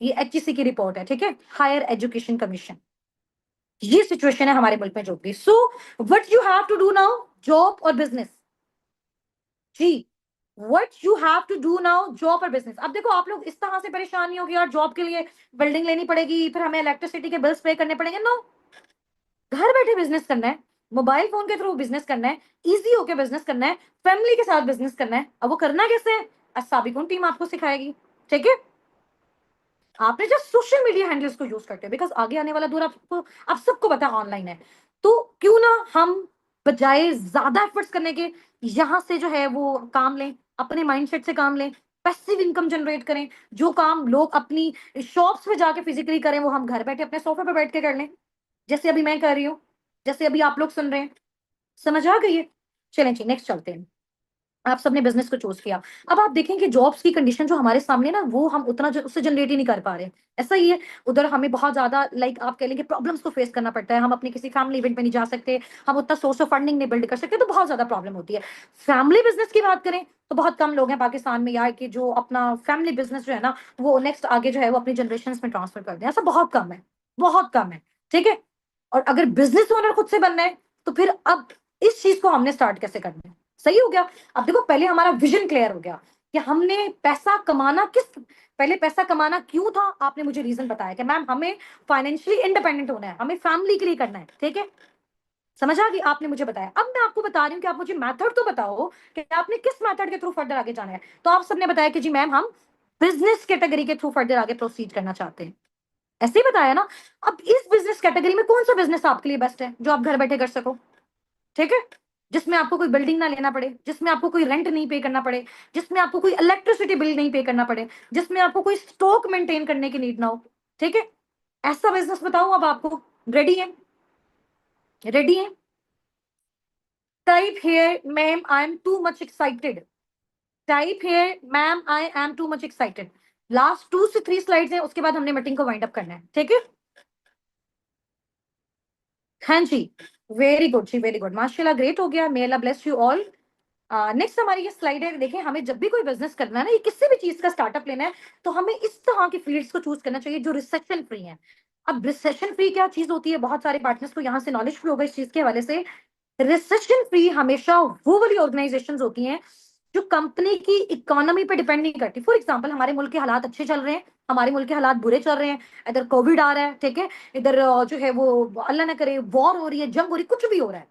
ये एचईसी की रिपोर्ट है, ठीक है, हायर एजुकेशन कमीशन। ये सिचुएशन है हमारे मुल्क में जो भी। So what you have to do now, job और बिजनेस जी, what you have to do now, job और बिजनेस। अब देखो, आप लोग इस तरह से परेशान नहीं हो कि यार जॉब के लिए बिल्डिंग लेनी पड़ेगी, फिर हमें इलेक्ट्रिसिटी के बिल्स पे करने पड़ेंगे, नो। घर बैठे बिजनेस करना है, मोबाइल फोन के थ्रू बिजनेस करना है, इजी होके बिजनेस करना है, फैमिली के साथ बिजनेस करना है। अब वो करना कैसे है, असाबिकुन टीम आपको सिखाएगी, ठीक है। आपने जस्ट सोशल मीडिया हैंडल्स को यूज करते हैं, बिकॉज आगे आने वाला दौर आपको, आप सबको पता है ऑनलाइन है। तो क्यों ना हम बजाय ज्यादा एफर्ट्स करने के यहाँ से जो है वो काम लें, अपने माइंडसेट से काम लें, पैसिव इनकम जनरेट करें। जो काम लोग अपनी शॉप्स पे जाके फिजिकली करें वो हम घर बैठे अपने सोफे पे बैठ के कर लें, जैसे अभी मैं कर रही हूँ, जैसे अभी आप लोग सुन रहे हैं। समझ आ गई है? चलें जी, नेक्स्ट चलते हैं। आप सबने बिजनेस को चूज किया। अब आप देखें कि जॉब्स की कंडीशन जो हमारे सामने ना, वो हम उतना उससे जनरेट ही नहीं कर पा रहे। ऐसा ही है, उधर हमें बहुत ज्यादा लाइक आप कह लेंगे प्रॉब्लम्स को फेस करना पड़ता है। हम अपने किसी फैमिली इवेंट पे नहीं जा सकते, हम उतना सोर्स ऑफ फंडिंग नहीं बिल्ड कर सकते, तो बहुत ज्यादा प्रॉब्लम होती है। फैमिली बिजनेस की बात करें तो बहुत कम लोग हैं पाकिस्तान में यार कि जो अपना फैमिली बिजनेस जो है ना वो नेक्स्ट आगे जो है वो अपनी जनरेशन में ट्रांसफर कर दें। ऐसा बहुत कम है, बहुत कम है। ठीक है, और अगर बिजनेस ओनर खुद से बनना है तो फिर अब इस चीज को हमने स्टार्ट कैसे करना है? सही हो गया। अब देखो, पहले हमारा विजन क्लियर हो गया कि हमने पैसा कमाना पहले पैसा कमाना क्यों था। आपने मुझे रीजन बताया कि मैम हमें फाइनेंशियली इंडिपेंडेंट होना है, हमें फैमिली के लिए करना है। ठीक है, समझ आ गई? आपने मुझे बताया। अब मैं आपको बता रही हूँ कि आप मुझे मेथड तो बताओ कि आपने किस मेथड के थ्रू फर्दर आगे जाना है। तो आप सबने बताया कि जी मैम हम बिजनेस कैटेगरी के थ्रू फर्दर आगे प्रोसीड करना चाहते हैं। ऐसे ही बताया ना। अब इस बिजनेस कैटेगरी में कौन सा बिजनेस आपके लिए बेस्ट है जो आप घर बैठे कर सको? ठीक है, जिसमें आपको कोई बिल्डिंग ना लेना पड़े, जिसमें आपको कोई रेंट नहीं पे करना पड़े, जिसमें आपको कोई इलेक्ट्रिसिटी बिल नहीं पे करना पड़े, जिसमें आपको कोई स्टॉक मेंटेन करने की नीड ना हो। ठीक है, ऐसा बिजनेस बताऊं अब आपको? रेडी है? रेडी है? Type here ma'am I M too much excited. Type here ma'am I M too much excited. Last 2 से 3 स्लाइड्स हैं, उसके बाद हमने मीटिंग को वाइंड अप करना है। ठीक है, हाँ जी, वेरी गुड जी, वेरी गुड, माशाल्लाह, ग्रेट हो गया। मे अल्लाह ब्लेस यू ऑल। नेक्स्ट हमारी ये स्लाइड है। देखें, हमें जब भी कोई बिजनेस करना है ना, ये किसी भी चीज का स्टार्टअप लेना है, तो हमें इस तरह के फील्ड्स को चूज करना चाहिए जो रिसेशन फ्री है। अब रिसेशन फ्री क्या चीज होती है? बहुत सारे पार्टनर्स को यहाँ से नॉलेज फ्री होगा इस चीज के हवाले से। रिसेशन फ्री हमेशा वो वाली ऑर्गेनाइजेशंस होती हैं जो कंपनी की इकोनॉमी पे डिपेंड नहीं करती। फॉर एग्जांपल, हमारे मुल्क के हालात अच्छे चल रहे हैं, हमारे मुल्क के हालात बुरे चल रहे हैं, इधर कोविड आ रहा है, ठीक है, इधर जो है वो अल्लाह ना करे वॉर हो रही है, जंग हो रही है, कुछ भी हो रहा है।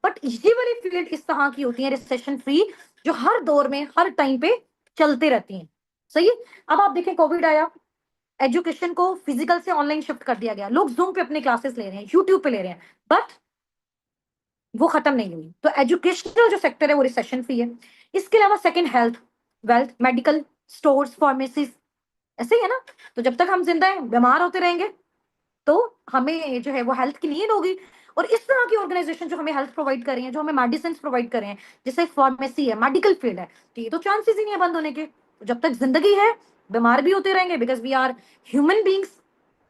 बट ये वाली फील्ड इस तरह की होती है रिसेशन फ्री, जो हर दौर में हर टाइम पे चलते रहती हैं। सही है? अब आप देखें, कोविड आया, एजुकेशन को फिजिकल से ऑनलाइन शिफ्ट कर दिया गया, लोग जूम पे अपने क्लासेस ले रहे हैं, यूट्यूब पे ले रहे हैं, बट वो खत्म नहीं हुई। तो एजुकेशनल जो सेक्टर है वो रिसेशन फ्री है। इसके अलावा second, health, wealth, medical, stores, pharmacies, ऐसे ही है ना। तो जब तक हम जिंदा हैं बीमार होते रहेंगे तो हमें जो है वो हेल्थ की नीड होगी। और इस तरह की ऑर्गेनाइजेशन जो हमें हेल्थ प्रोवाइड कर रही है, जो हमें मेडिसिन प्रोवाइड कर रहे हैं, जैसे फार्मेसी है, मेडिकल फील्ड है, तो ये तो चांसेस ही नहीं है बंद होने के। तो जब तक जिंदगी है बीमार भी होते रहेंगे, because we are human beings,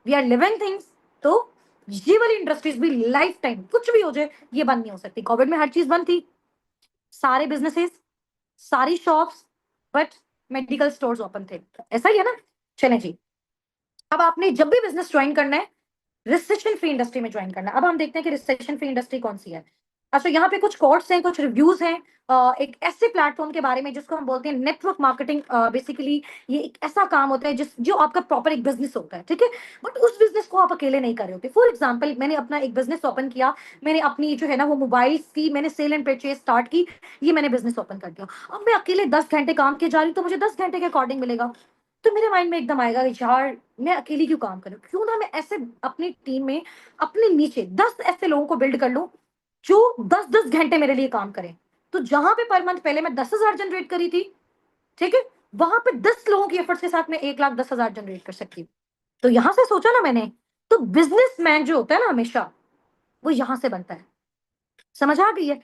we are living things. तो ये वाली इंडस्ट्रीज भी लाइफ टाइम कुछ भी हो जाए ये बंद नहीं हो सकती। कोविड में हर चीज बंद थी, सारे बिजनेसेस, सारी shops, but medical stores open थे। ऐसा ही है ना। चलें जी, अब आपने जब भी बिजनेस ज्वाइन करना है रिसेशन फ्री इंडस्ट्री में ज्वाइन करना है। अब हम देखते हैं कि रिसेशन फ्री इंडस्ट्री कौन सी है। अच्छा, यहाँ पे कुछ कोट्स हैं, कुछ रिव्यूज हैं एक ऐसे प्लेटफॉर्म के बारे में जिसको हम बोलते हैं नेटवर्क मार्केटिंग। बेसिकली ये एक ऐसा काम होता है जिस जो आपका प्रॉपर एक बिजनेस होता है। ठीक है, बट उस बिजनेस को आप अकेले नहीं कर रहे होते। फॉर एग्जाम्पल, मैंने अपना एक बिजनेस ओपन किया, मैंने अपनी जो है ना वो मोबाइल की मैंने सेल एंड परचेज स्टार्ट की, ये मैंने बिजनेस ओपन कर दिया। अब मैं अकेले 10 घंटे काम किए जा रही हूँ, तो मुझे 10 घंटे के अकॉर्डिंग मिलेगा। तो मेरे माइंड में एकदम आएगा कि यार मैं अकेली क्यों काम करूं, क्यों ना मैं ऐसे अपनी टीम में अपने नीचे 10 ऐसे लोगों को बिल्ड कर लूं जो 10-10 घंटे मेरे लिए काम करें। तो जहां पे पर मंथ पहले मैं 10,000 जनरेट करी थी, ठीक है, वहां पे 10 लोगों की एफर्ट्स के साथ मैं 1,10,000 जनरेट कर सकती हूँ। तो यहां से सोचा ना मैंने, तो बिजनेसमैन जो होता है ना हमेशा वो यहां से बनता है। समझ आ गई है?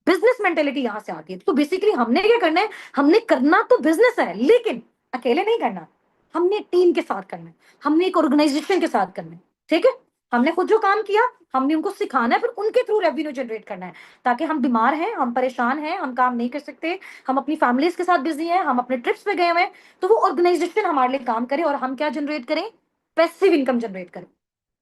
बिजनेस मेंटेलिटी यहां से आती है। तो बेसिकली हमने क्या करना है, हमने करना तो बिजनेस है लेकिन अकेले नहीं करना, हमने टीम के साथ करना है, हमने एक ऑर्गेनाइजेशन के साथ करना है। ठीक है, हमने खुद जो काम किया हमने उनको सिखाना है, फिर उनके थ्रू रेवेन्यू जनरेट करना है। ताकि हम बीमार हैं, हम परेशान हैं, हम काम नहीं कर सकते, हम अपनी फैमिलीज के साथ बिजी हैं, हम अपने ट्रिप्स पे गए हुए हैं, तो वो ऑर्गेनाइजेशन हमारे लिए काम करे और हम क्या जनरेट करें? पैसिव इनकम जनरेट करें,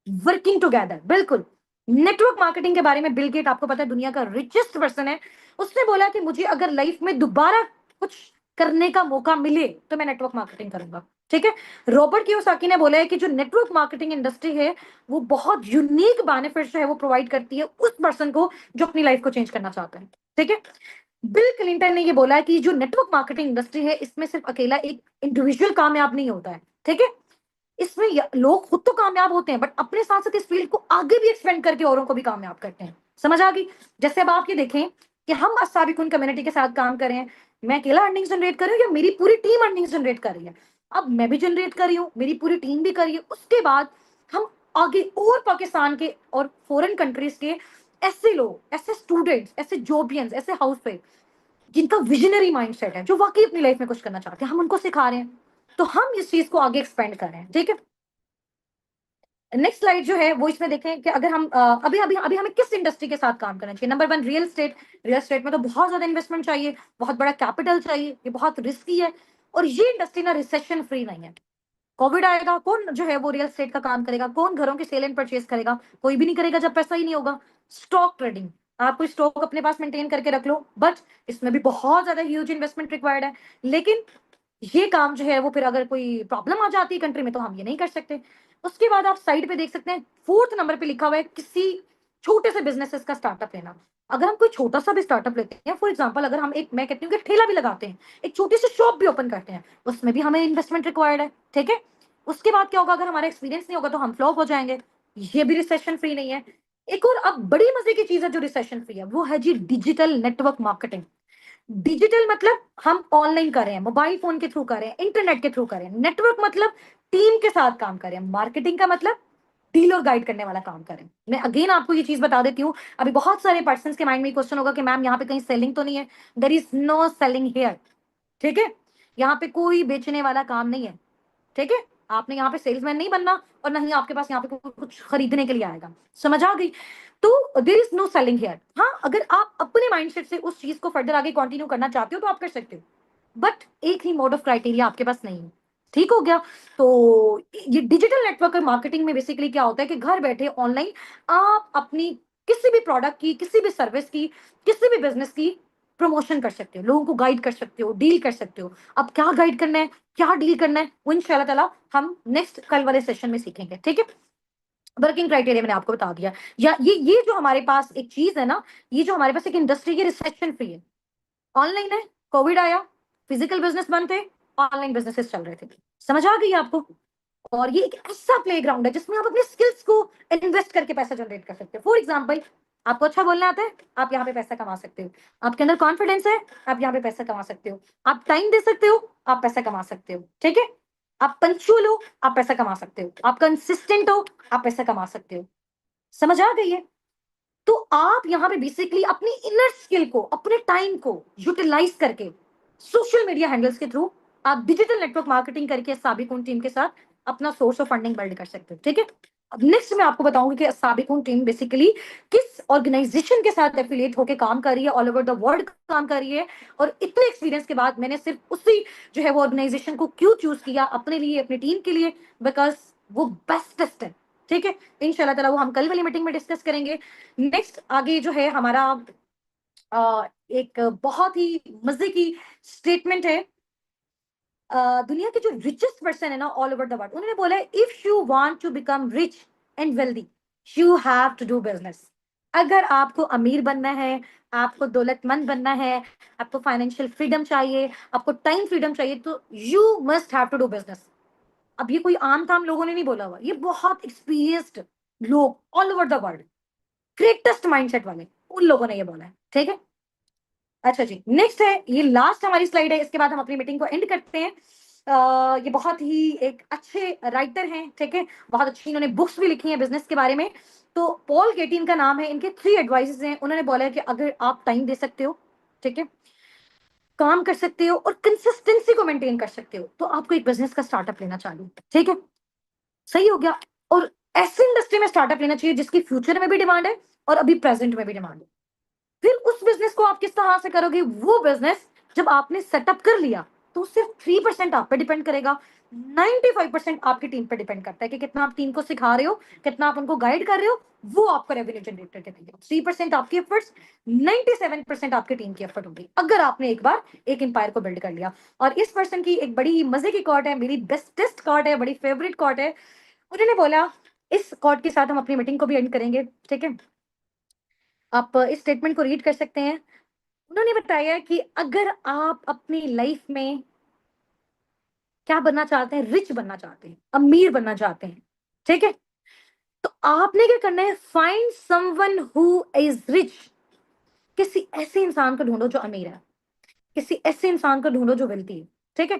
वर्किंग टुगेदर। बिल्कुल। नेटवर्क मार्केटिंग के बारे में बिल गेट, आपको पता है, दुनिया का रिचेस्ट पर्सन है, उसने बोला कि मुझे अगर लाइफ में दोबारा कुछ करने का मौका मिले तो मैं नेटवर्क मार्केटिंग करूंगा। ठीक है, रॉबर्ट कियोसाकी ने बोला है कि जो नेटवर्क मार्केटिंग इंडस्ट्री है वो बहुत यूनिक बेनिफिट जो है वो प्रोवाइड करती है उस पर्सन को जो अपनी लाइफ को चेंज करना चाहता है। ठीक है, बिल क्लिंटन ने ये बोला है कि जो नेटवर्क मार्केटिंग इंडस्ट्री है इसमें सिर्फ अकेला एक इंडिविजुअल कामयाब नहीं होता है। ठीक है, इसमें लोग खुद तो कामयाब होते हैं बट अपने साथ साथ इस फील्ड को आगे भी एक्सपेंड करके औरों को भी कामयाब करते हैं। समझ आ गई? जैसे अब आप ये देखें कि हम अस्साबिकुन कम्युनिटी के साथ काम कर रहे हैं, मैं अकेला अर्निंग्स जनरेट कर रही हूँ या मेरी पूरी टीम अर्निंग्स जनरेट कर रही है? अब मैं भी जनरेट कर रही हूँ, मेरी पूरी टीम भी कर रही है। उसके बाद हम आगे और पाकिस्तान के और फॉरेन कंट्रीज के ऐसे लोग, ऐसे स्टूडेंट्स, ऐसे जॉबियंस, ऐसे हाउसवाइफ जिनका विजनरी माइंडसेट है, जो वाकई अपनी लाइफ में कुछ करना चाहते हैं, हम उनको सिखा रहे हैं। तो हम इस चीज को आगे एक्सपेंड कर रहे हैं, ठीक है? नेक्स्ट स्लाइड जो है वो इसमें देखें कि अगर हम अभी अभी अभी हमें किस इंडस्ट्री के साथ काम करना चाहिए। Number one, real estate. Real estate में तो बहुत ज्यादा इन्वेस्टमेंट चाहिए, बहुत बड़ा कैपिटल चाहिए, ये बहुत रिस्की है, और ये इंडस्ट्री ना रिसेशन फ्री नहीं है। कोविड आएगा, कौन जो है वो रियल एस्टेट का काम करेगा? कौन घरों की सेल एंड परचेज करेगा? कोई भी नहीं करेगा जब पैसा ही नहीं होगा। स्टॉक ट्रेडिंग, आप कोई स्टॉक अपने पास मेंटेन करके रख लो, बट इसमें भी बहुत ज्यादा ह्यूज इन्वेस्टमेंट रिक्वायर्ड है। लेकिन ये काम जो है वो फिर अगर कोई प्रॉब्लम आ जाती है कंट्री में तो हम ये नहीं कर सकते। उसके बाद आप साइड पे देख सकते हैं, फोर्थ नंबर पे लिखा हुआ है किसी छोटे से बिजनेसेस का स्टार्टअप लेना। अगर हम कोई छोटा सा भी स्टार्टअप लेते हैं, फॉर एग्जांपल अगर हम एक, मैं कहती हूँ कि ठेला भी लगाते हैं, एक छोटी सी शॉप भी ओपन करते हैं, उसमें भी हमें इन्वेस्टमेंट रिक्वायर्ड है, ठीक है? उसके बाद क्या होगा? अगर हमारा एक्सपीरियंस नहीं होगा तो हम फ्लॉप हो जाएंगे। ये भी रिसेशन फ्री नहीं है। एक और अब बड़ी मजे की चीज है जो रिसेशन फ्री है, वो है जी डिजिटल नेटवर्क मार्केटिंग। डिजिटल मतलब हम ऑनलाइन कर रहे हैं, मोबाइल फोन के थ्रू कर रहे हैं, इंटरनेट के थ्रू कर रहे हैं। नेटवर्क मतलब टीम के साथ काम कर रहे हैं। मार्केटिंग का मतलब डील और गाइड करने वाला काम करें। मैं अगेन आपको ये चीज बता देती हूँ, अभी बहुत सारे पर्सन के माइंड में क्वेश्चन होगा कि मैम यहाँ पे कहीं सेलिंग तो नहीं है? There is no selling here, ठीक है? यहाँ पे कोई बेचने वाला काम नहीं है, ठीक है? आपने यहाँ पे सेल्समैन नहीं बनना, और ना ही आपके पास यहाँ पे कुछ खरीदने के लिए आएगा। समझ आ गई? तो there is no selling here. हाँ, अगर आप अपने माइंडसेट से उस चीज को फर्दर आगे कंटिन्यू करना चाहते हो तो आप कर सकते हो, बट एक ही मोड ऑफ क्राइटेरिया आपके पास नहीं है। ठीक हो गया? तो ये डिजिटल नेटवर्क मार्केटिंग में बेसिकली क्या होता है कि घर बैठे ऑनलाइन आप अपनी किसी भी प्रोडक्ट की, किसी भी सर्विस की, किसी भी बिजनेस की प्रमोशन कर सकते हो, लोगों को गाइड कर सकते हो, डील कर सकते हो। अब क्या गाइड करना है, क्या डील करना है, वो इंशाल्लाह ताला हम नेक्स्ट कल वाले सेशन में सीखेंगे, ठीक है? वर्किंग क्राइटेरिया मैंने आपको बता दिया। या ये जो हमारे पास एक चीज है ना, ये जो हमारे पास एक इंडस्ट्री की रिसेप्शन फ्री है, ऑनलाइन है, कोविड आया, फिजिकल बिजनेस बंद थे, ऑनलाइन बिजनेसेस चल रहे थे। समझ आ गई आपको? और ये एक ऐसा प्लेग्राउंड है जिसमें आप अपने स्किल्स को इन्वेस्ट करके पैसा जनरेट कर सकते हो। फॉर एग्जाम्पल, आपको अच्छा बोलना आता है, आप यहाँ पे पैसा कमा सकते हो। आपके अंदर कॉन्फिडेंस है, आप यहाँ पे पैसा कमा सकते हो। आप टाइम दे सकते हो, आप पैसा कमा सकते हो, ठीक है? आप पंक्चुअल हो, आप पैसा कमा सकते हो। आप कंसिस्टेंट हो, आप पैसा कमा सकते हो। समझ आ गई है? तो आप यहाँ पे बेसिकली अपनी इनर स्किल को, अपने टाइम को यूटिलाइज करके सोशल मीडिया हैंडल्स के थ्रू आप डिजिटल नेटवर्क मार्केटिंग करके साबिकुन टीम के साथ अपना सोर्स ऑफ फंडिंग बिल्ड कर सकते हो, ठीक है? अब नेक्स्ट मैं आपको बताऊंगी कि साबिकुन टीम बेसिकली किस ऑर्गेनाइजेशन के साथ एफिलिएट होकर काम कर रही है, ऑल ओवर द वर्ल्ड काम कर रही है, और इतने एक्सपीरियंस के बाद मैंने सिर्फ उसी जो है वो ऑर्गेनाइजेशन को क्यों चूज किया अपने लिए, अपनी टीम के लिए, बिकॉज वो बेस्टेस्ट है, ठीक है? इंशाल्लाह ताला वो हम कल वाली मीटिंग में डिस्कस करेंगे। नेक्स्ट आगे जो है हमारा एक बहुत ही मजे की स्टेटमेंट है। दुनिया के जो रिचेस्ट पर्सन है ना ऑल ओवर द वर्ल्ड, उन्होंने बोला है if you want to become rich and wealthy you have to do business. अगर आपको अमीर बनना है, आपको दौलतमंद बनना है, आपको फाइनेंशियल फ्रीडम चाहिए, आपको टाइम फ्रीडम चाहिए, तो you must have to do business. अब ये कोई आम ताम लोगों ने नहीं बोला हुआ, ये बहुत एक्सपीरियंस्ड लोग all over the world, greatest mindset वाले, उन लोगों ने ये बोला है, ठीक है? अच्छा जी, नेक्स्ट है, ये लास्ट हमारी स्लाइड है, इसके बाद हम अपनी मीटिंग को एंड करते हैं। ये बहुत ही एक अच्छे राइटर हैं, ठीक है? बहुत अच्छी इन्होंने बुक्स भी लिखी हैं बिजनेस के बारे में। तो पॉल गेटिन का नाम है, इनके 3 एडवाइसेस हैं। उन्होंने बोला है कि अगर आप टाइम दे सकते हो, ठीक है, काम कर सकते हो और कंसिस्टेंसी को मेंटेन कर सकते हो, तो आपको एक बिजनेस का स्टार्टअप लेना चाहिए, ठीक है? सही हो गया? और ऐसी इंडस्ट्री में स्टार्टअप लेना चाहिए जिसकी फ्यूचर में भी डिमांड है और अभी प्रेजेंट में भी डिमांड है। फिर उस बिजनेस को आप किस तरह से करोगे? वो बिजनेस जब आपने सेटअप कर लिया तो सिर्फ 3% आप पे डिपेंड करेगा, 95% आपकी टीम पे डिपेंड करता है कि कितना आप टीम को सिखा रहे हो, कितना आप उनको गाइड कर रहे हो, वो आपको रेवेन्यू जनरेट करके देगा। 3% आपकी एफर्ट्स, 97% आपकी टीम की एफर्ट होगी, अगर आपने एक बार एक एम्पायर को बिल्ड कर लिया। और इस पर्सन की एक बड़ी मजे की कॉट है, मेरी बेस्टेस्ट कॉट है, बड़ी फेवरेट कॉट है। उन्होंने बोला, इस कॉट के साथ हम अपनी मीटिंग को भी एंड करेंगे, ठीक है? आप इस स्टेटमेंट को रीड कर सकते हैं। उन्होंने बताया कि अगर आप अपनी लाइफ में क्या बनना चाहते हैं, रिच बनना चाहते हैं, अमीर बनना चाहते हैं, ठीक है, तो आपने क्या करना है, find someone who is rich. किसी ऐसे इंसान को ढूंढो जो अमीर है, किसी ऐसे इंसान को ढूंढो जो वेल्थी है, ठीक है।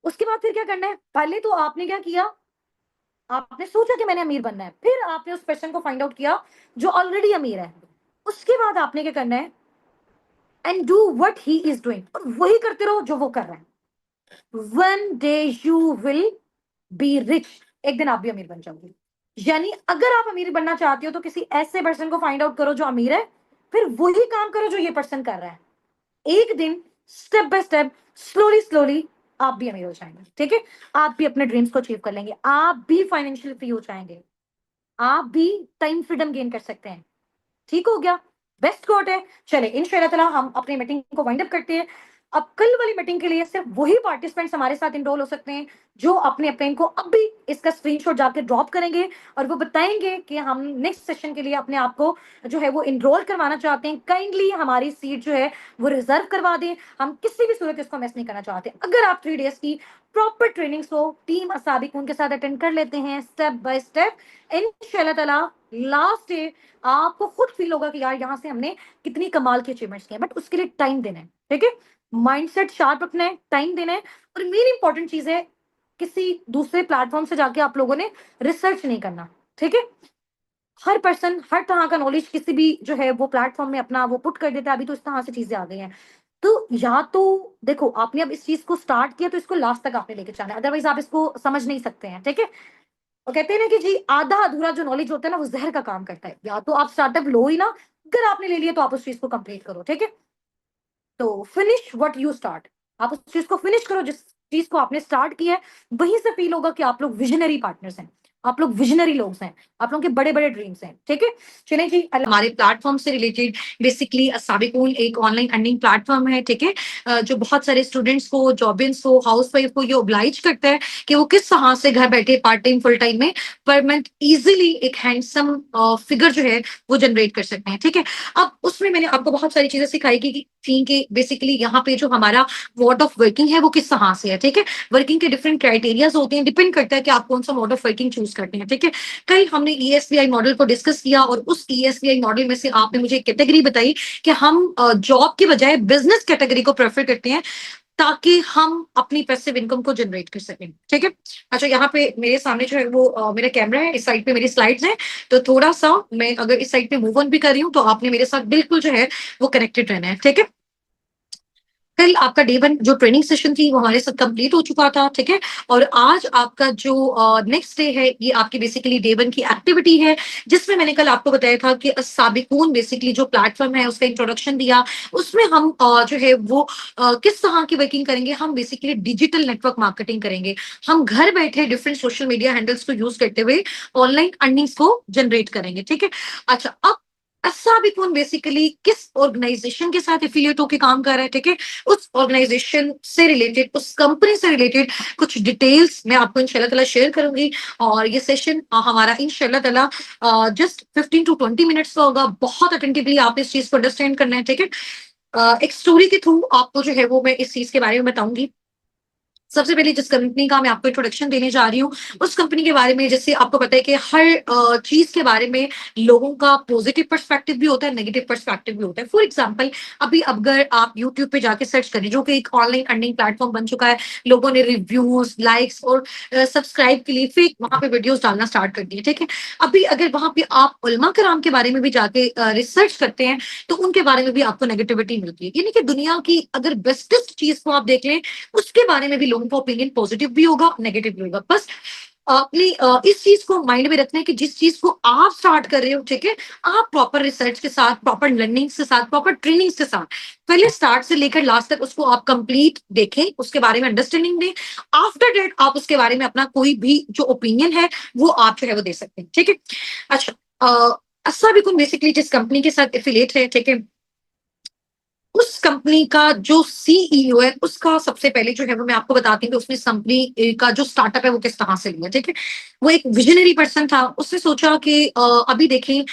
उसके बाद फिर क्या करना है, पहले तो आपने क्या किया, आपने सोचा कि मैंने अमीर बनना है, फिर आपने उस पर्सन को फाइंड आउट किया जो ऑलरेडी अमीर है। उसके बाद आपने क्या करना है, and do what he is doing, और वही करते रहो जो वो कर रहा है। One day you will be rich, एक दिन आप भी अमीर बन जाओगे। यानी अगर आप अमीर बनना चाहते हो तो किसी ऐसे पर्सन को फाइंड आउट करो जो अमीर है, फिर वही काम करो जो ये पर्सन कर रहा है। एक दिन step by step, slowly slowly आप भी अमीर हो जाएंगे, ठीक है। आप भी अपने ड्रीम्स को अचीव कर लेंगे, आप भी फाइनेंशियली फ्री हो जाएंगे, आप भी टाइम फ्रीडम गेन कर सकते हैं। ठीक हो गया, बेस्ट कोट है। चले इंशाल्लाह ताला हम अपनी मीटिंग को वाइंड अप करते हैं। अब कल वाली मीटिंग के लिए सिर्फ वही पार्टिसिपेंट्स हमारे साथ इनरोल हो सकते हैं जो अपने अपने को अब भी इसका स्क्रीनशॉट जाके ड्रॉप करेंगे, और वो बताएंगे कि हम नेक्स्ट सेशन के लिए अपने आप को जो है वो इनरोल करवाना चाहते हैं। काइंडली हमारी सीट जो है वो रिजर्व करवा दें, हम किसी भी सूरत इसको मिस नहीं करना चाहते। अगर आप 3 डेज की प्रॉपर ट्रेनिंग्स को टीम असाबिक उनके साथ अटेंड कर लेते हैं स्टेप बाय स्टेप, इंशाल्लाह ताला लास्ट डे आपको खुद फील होगा कि यार यहाँ से हमने कितनी कमाल की अचीवमेंट्स की हैं। बट उसके लिए टाइम देना है, ठीक है। माइंडसेट शार्प रखना है, टाइम देना है, और मेन इंपॉर्टेंट चीज है, किसी दूसरे प्लेटफॉर्म से जाके आप लोगों ने रिसर्च नहीं करना, ठीक है। हर पर्सन हर तरह का नॉलेज किसी भी जो है वो प्लेटफॉर्म में अपना वो पुट कर देता है। अभी तो इस तरह से चीजें आ गई हैं, तो या तो देखो आपने अब इस चीज को स्टार्ट किया तो इसको लास्ट तक आपने लेके जाना है, अदरवाइज आप इसको समझ नहीं सकते हैं, ठीक है। वो कहते हैं ना कि जी आधा अधूरा जो नॉलेज होता है ना वो जहर का काम करता है। या तो आप स्टार्टअप लो ही ना, अगर आपने ले लिया तो आप उस चीज को कंप्लीट करो, ठीक है। तो फिनिश व्हाट यू स्टार्ट, आप उस चीज को फिनिश करो जिस चीज को आपने स्टार्ट किया है। वहीं से फील होगा कि आप लोग विजनरी पार्टनर्स हैं, आप लोग विजनरी लोग हैं, आप लोगों के बड़े बड़े ड्रीम्स हैं, ठीक है। चलें जी, हमारे प्लेटफॉर्म से रिलेटेड बेसिकली साबिकून एक ऑनलाइन अर्निंग प्लेटफॉर्म है, ठीक है। जो बहुत सारे स्टूडेंट्स को, जॉबिन्स को, हाउस वाइफ को ये ओब्लाइज करता है कि वो किस तरह से घर बैठे पार्ट टाइम फुल टाइम में पर मंथ इजिली एक हैंडसम फिगर जो है वो जनरेट कर सकते हैं, ठीक है। अब उसमें मैंने आपको बहुत सारी चीजें सिखाई थी कि बेसिकली यहाँ पे जो हमारा मोड ऑफ वर्किंग है वो किस तरह से है, ठीक है। वर्किंग के डिफरेंट क्राइटेरियाज होते हैं, डिपेंड करता है कि आप कौन सा मोड ऑफ वर्किंग चूज करते हैं, ठीक है। कल हमने ईएसबीआई मॉडल को डिस्कस किया और उस ईएसबीआई मॉडल में से आपने मुझे कैटेगरी बताई कि हम जॉब के बजाय बिजनेस कैटेगरी को प्रेफर करते हैं ताकि हम अपनी पैसिव इनकम को जनरेट कर सकें, ठीक है। अच्छा, यहाँ पे मेरे सामने जो है वो मेरा कैमरा है, इस साइड पे मेरी स्लाइड्स हैं, तो थोड़ा सा मैं अगर इस साइड पे मूव ऑन भी कर रही हूँ तो आपने मेरे साथ बिल्कुल जो है वो कनेक्टेड रहना है, ठीक है। कल आपका डे 1 जो ट्रेनिंग सेशन थी वो हमारे साथ कंप्लीट हो चुका था, ठीक है। और आज आपका जो नेक्स्ट डे है ये आपकी बेसिकली डे 1 की एक्टिविटी है, जिसमें मैंने कल आपको बताया था कि साबिकून बेसिकली जो प्लेटफॉर्म है उसका इंट्रोडक्शन दिया। उसमें हम जो है वो किस तरह की वर्किंग करेंगे, हम बेसिकली डिजिटल नेटवर्क मार्केटिंग करेंगे। हम घर बैठे डिफरेंट सोशल मीडिया हैंडल्स को यूज करते हुए ऑनलाइन अर्निंग्स को जनरेट करेंगे, ठीक है। अच्छा, अब साबिकून बेसिकली किस ऑर्गेनाइजेशन के साथ एफिलिएट होकर काम कर रहा है, ठीक है। उस ऑर्गेनाइजेशन से रिलेटेड, उस कंपनी से रिलेटेड कुछ डिटेल्स मैं आपको इंशाल्लाह ताला शेयर करूंगी। और ये सेशन हमारा इंशाल्लाह ताला जस्ट 15 to 20 मिनट्स का होगा। बहुत अटेंटिवली आप इस चीज को अंडरस्टैंड करना है, ठीक है। एक स्टोरी के थ्रू आपको जो है वो मैं इस चीज के बारे में बताऊंगी। सबसे पहले जिस कंपनी का मैं आपको इंट्रोडक्शन देने जा रही हूँ उस कंपनी के बारे में, जैसे आपको पता है कि हर चीज के बारे में लोगों का पॉजिटिव पर्सपेक्टिव भी होता है, नेगेटिव पर्सपेक्टिव भी होता है। फॉर एग्जांपल, अभी अगर आप यूट्यूब पे जाके सर्च करें, जो कि एक ऑनलाइन अर्निंग प्लेटफॉर्म बन चुका है, लोगों ने रिव्यूज, लाइक्स और सब्सक्राइब के लिए फेक वहां पे वीडियोस डालना स्टार्ट कर दिए, ठीक है। अभी अगर वहां पे आप उलमा कराम के बारे में भी जाके रिसर्च करते हैं तो उनके बारे में भी आपको नेगेटिविटी मिलती है। यानी कि दुनिया की अगर बेस्टेस्ट चीज को आप देख लें उसके बारे में भी लोगों का ओपिनियन पॉजिटिव भी होगा, नेगेटिव भी होगा। बस अपनी इस चीज को माइंड में रखना है कि जिस चीज को आप स्टार्ट कर रहे हो, ठीक है, आप प्रॉपर रिसर्च के साथ, प्रॉपर लर्निंग के साथ, प्रॉपर ट्रेनिंग के साथ पहले स्टार्ट से लेकर लास्ट तक उसको आप कंप्लीट देखें, उसके बारे में अंडरस्टैंडिंग दें। आफ्टर डेट आप उसके बारे में अपना कोई भी जो ओपिनियन है वो आप जो है वो दे सकते हैं, ठीक है। अच्छा, अस्सा बिकुम बेसिकली जिस कंपनी के साथ एफिलिएट है, ठीक है, उस कंपनी का जो सीईओ है उसका सबसे पहले जो है वो मैं आपको बताती हूँ कि उसने कंपनी का जो स्टार्टअप है वो किस तरह से लिया, ठीक है। वो एक विजनरी पर्सन था, उसने सोचा कि अभी देखें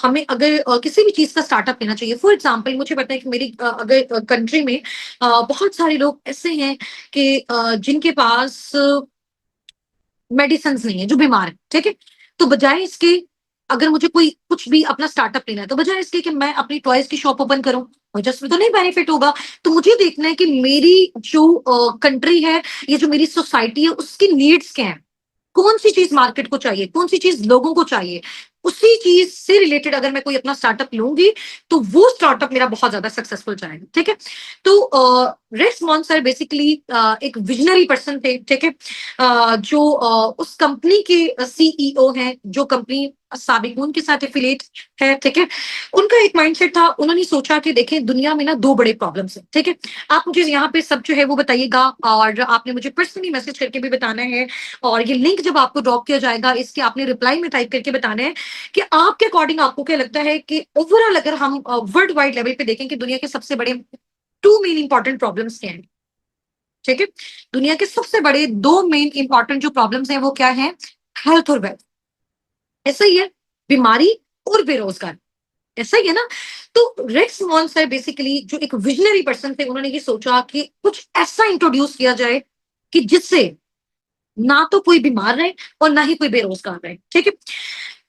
हमें अगर किसी भी चीज का स्टार्टअप लेना चाहिए। फॉर एग्जांपल, मुझे पता है कि मेरी अगर कंट्री में बहुत सारे लोग ऐसे हैं कि जिनके पास मेडिसिन नहीं है, जो बीमार है, ठीक है। तो बजाय इसके, अगर मुझे कोई कुछ भी अपना स्टार्टअप लेना है, तो बजाय इसके कि मैं अपनी टॉयज की शॉप ओपन करूं, मुझे उसमें तो नहीं बेनिफिट होगा। तो मुझे देखना है कि मेरी जो कंट्री है, ये जो मेरी सोसाइटी है, उसकी नीड्स क्या है, कौन सी चीज मार्केट को चाहिए, कौन सी चीज लोगों को चाहिए, उसी चीज से रिलेटेड अगर मैं कोई अपना स्टार्टअप लूंगी, तो वो स्टार्टअप मेरा बहुत ज्यादा सक्सेसफुल जाएगा। ठीक है। तो रेक्स मॉन सर बेसिकली एक विजनरी पर्सन थे। ठीक है। जो उस कंपनी के सीईओ हैं, जो कंपनी साबिकून के साथ एफिलिएट है। ठीक है। उनका एक माइंडसेट था, उन्होंने सोचा कि देखें दुनिया में ना दो बड़े प्रॉब्लम्स हैं। ठीक है। आप मुझे यहाँ पे सब जो है वो बताइएगा, और आपने मुझे पर्सनली मैसेज करके भी बताना है, और ये लिंक जब आपको ड्रॉप किया जाएगा, इसके आपने रिप्लाई में टाइप करके बताना है कि आपके अकॉर्डिंग आपको क्या लगता है कि ओवरऑल अगर हम वर्ल्ड वाइड लेवल पे देखें कि दुनिया के सबसे बड़े टू मेन इंपॉर्टेंट प्रॉब्लम्स क्या हैं। ठीक है। दुनिया के सबसे बड़े दो मेन इंपॉर्टेंट जो प्रॉब्लम्स हैं वो क्या है, हेल्थ और वेल्थ। ऐसा ही है, बीमारी और बेरोजगार, ऐसा ही है ना। तो रेक्स मॉन सर बेसिकली जो एक विजनरी पर्सन थे, उन्होंने ये सोचा कि कुछ ऐसा इंट्रोड्यूस किया जाए कि जिससे ना तो कोई बीमार रहे और ना ही कोई बेरोजगार रहे। ठीक है।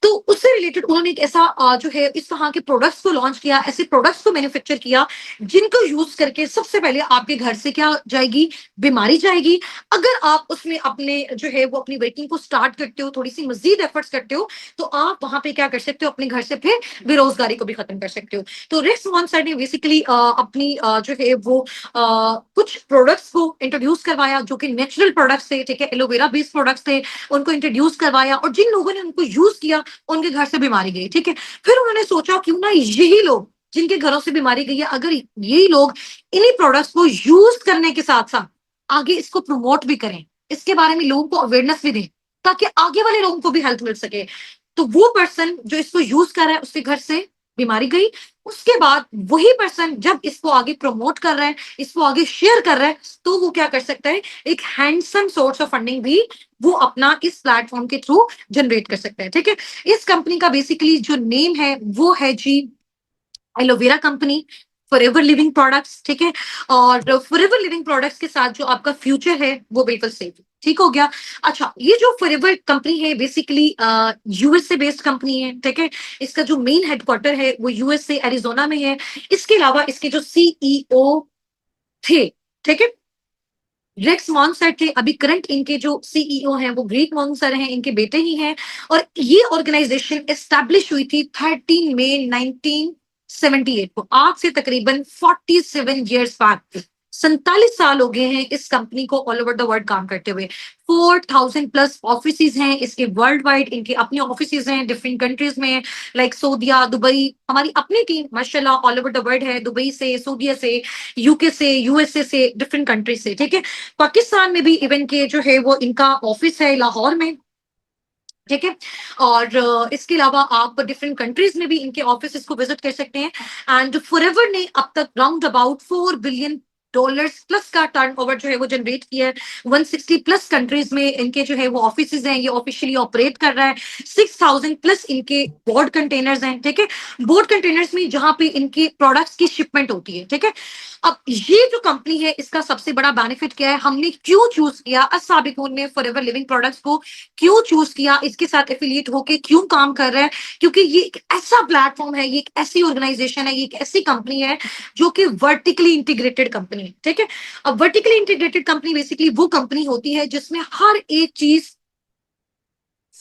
तो उससे रिलेटेड उन्होंने एक ऐसा जो है इस तरह के प्रोडक्ट्स को लॉन्च किया, ऐसे प्रोडक्ट्स को मैन्युफैक्चर किया जिनको यूज करके सबसे पहले आपके घर से क्या जाएगी, बीमारी जाएगी। अगर आप उसमें अपने जो है वो अपनी वर्किंग को स्टार्ट करते हो, थोड़ी सी मजीद एफर्ट्स करते हो, तो आप वहां पे क्या कर सकते हो, अपने घर से फिर बेरोजगारी को भी खत्म कर सकते हो। तो रेक्स मॉन सर ने बेसिकली अपनी जो है वो कुछ प्रोडक्ट्स को इंट्रोड्यूस करवाया जो कि नेचुरल प्रोडक्ट्स थे। ठीक है। एलोवेरा बेस्ड प्रोडक्ट्स थे, उनको इंट्रोड्यूस करवाया, और जिन लोगों ने उनको यूज किया उनके घर से बीमारी गई। ठीक है। फिर उन्होंने सोचा क्यों ना यही लोग जिनके घरों से बीमारी गई है, अगर यही लोग इन्हीं प्रोडक्ट्स को यूज करने के साथ साथ आगे इसको प्रमोट भी करें, इसके बारे में लोगों को अवेयरनेस भी दें, ताकि आगे वाले लोगों को भी हेल्थ मिल सके। तो वो पर्सन जो इसको यूज कर रहा है उसके घर से बीमारी गई। उसके बाद वही पर्सन जब इसको आगे प्रमोट कर रहा है, इसको आगे शेयर कर रहा है, तो वो क्या कर सकता है, एक हैंडसम सोर्स ऑफ फंडिंग भी वो अपना इस प्लेटफॉर्म के थ्रू जनरेट कर सकता है। ठीक है। इस कंपनी का बेसिकली जो नेम है वो है जी aloe vera company, forever living products. ठीक है। और फॉरएवर लिविंग प्रोडक्ट्स के साथ जो आपका फ्यूचर है वो बिल्कुल सेफ है। ठीक हो गया। अच्छा, ये जो फॉरएवर कंपनी है बेसिकली यूएसए बेस्ड कंपनी है। ठीक है। इसका जो मेन हेडक्वार्टर है वो यूएसए एरिजोना में है। इसके अलावा इसके जो सीईओ थे, ठीक है, रेक्स मॉन्सर थे, अभी करंट इनके जो सीईओ हैं वो ग्रेग मॉन्सर हैं, इनके बेटे ही हैं। और ये ऑर्गेनाइजेशन एस्टैब्लिश हुई थी 13 मई 1978 को, आज से तकरीबन 47 ईयर्स बाद। 47 साल हो गए हैं इस कंपनी को ऑल ओवर द वर्ल्ड काम करते हुए। 4000+ ऑफिस हैं इसके वर्ल्ड वाइड, इनके अपने ऑफिस हैं डिफरेंट कंट्रीज में, लाइक सऊदिया, दुबई। हमारी अपनी टीम माशाल्लाह ऑल ओवर द वर्ल्ड है, दुबई से, सऊदिया से, यूके से, यूएसए से, डिफरेंट कंट्रीज से। ठीक है। पाकिस्तान में भी इवन के जो है वो इनका ऑफिस है लाहौर में। ठीक है। और इसके अलावा आप डिफरेंट कंट्रीज में भी इनके ऑफिस को विजिट कर सकते हैं। एंड फॉरएवर ने अब तक राउंड अबाउट $4 बिलियन प्लस का टर्नओवर जो है वो जनरेट किया है। 160+ कंट्रीज में इनके जो है वो ऑफिस हैं, ये ऑफिशियली ऑपरेट कर रहा है। 6000+ इनके बोर्ड कंटेनर्स हैं। ठीक है। बोर्ड कंटेनर्स में जहां पे इनके प्रोडक्ट्स की शिपमेंट होती है। ठीक है। अब ये जो कंपनी है इसका सबसे बड़ा बेनिफिट क्या है, हमने क्यों चूज किया असाबिकून ने फॉरएवर लिविंग प्रोडक्ट्स को, क्यों चूज किया, इसके साथ एफिलिएट होके क्यों काम कर रहा है, क्योंकि ये एक ऐसा प्लेटफॉर्म है, ये एक ऐसी ऑर्गेनाइजेशन है, ये एक ऐसी कंपनी है जो कि वर्टिकली इंटीग्रेटेड कंपनी है। ठीक है। अब वर्टिकली इंटीग्रेटेड कंपनी बेसिकली वो कंपनी होती है जिसमें हर एक चीज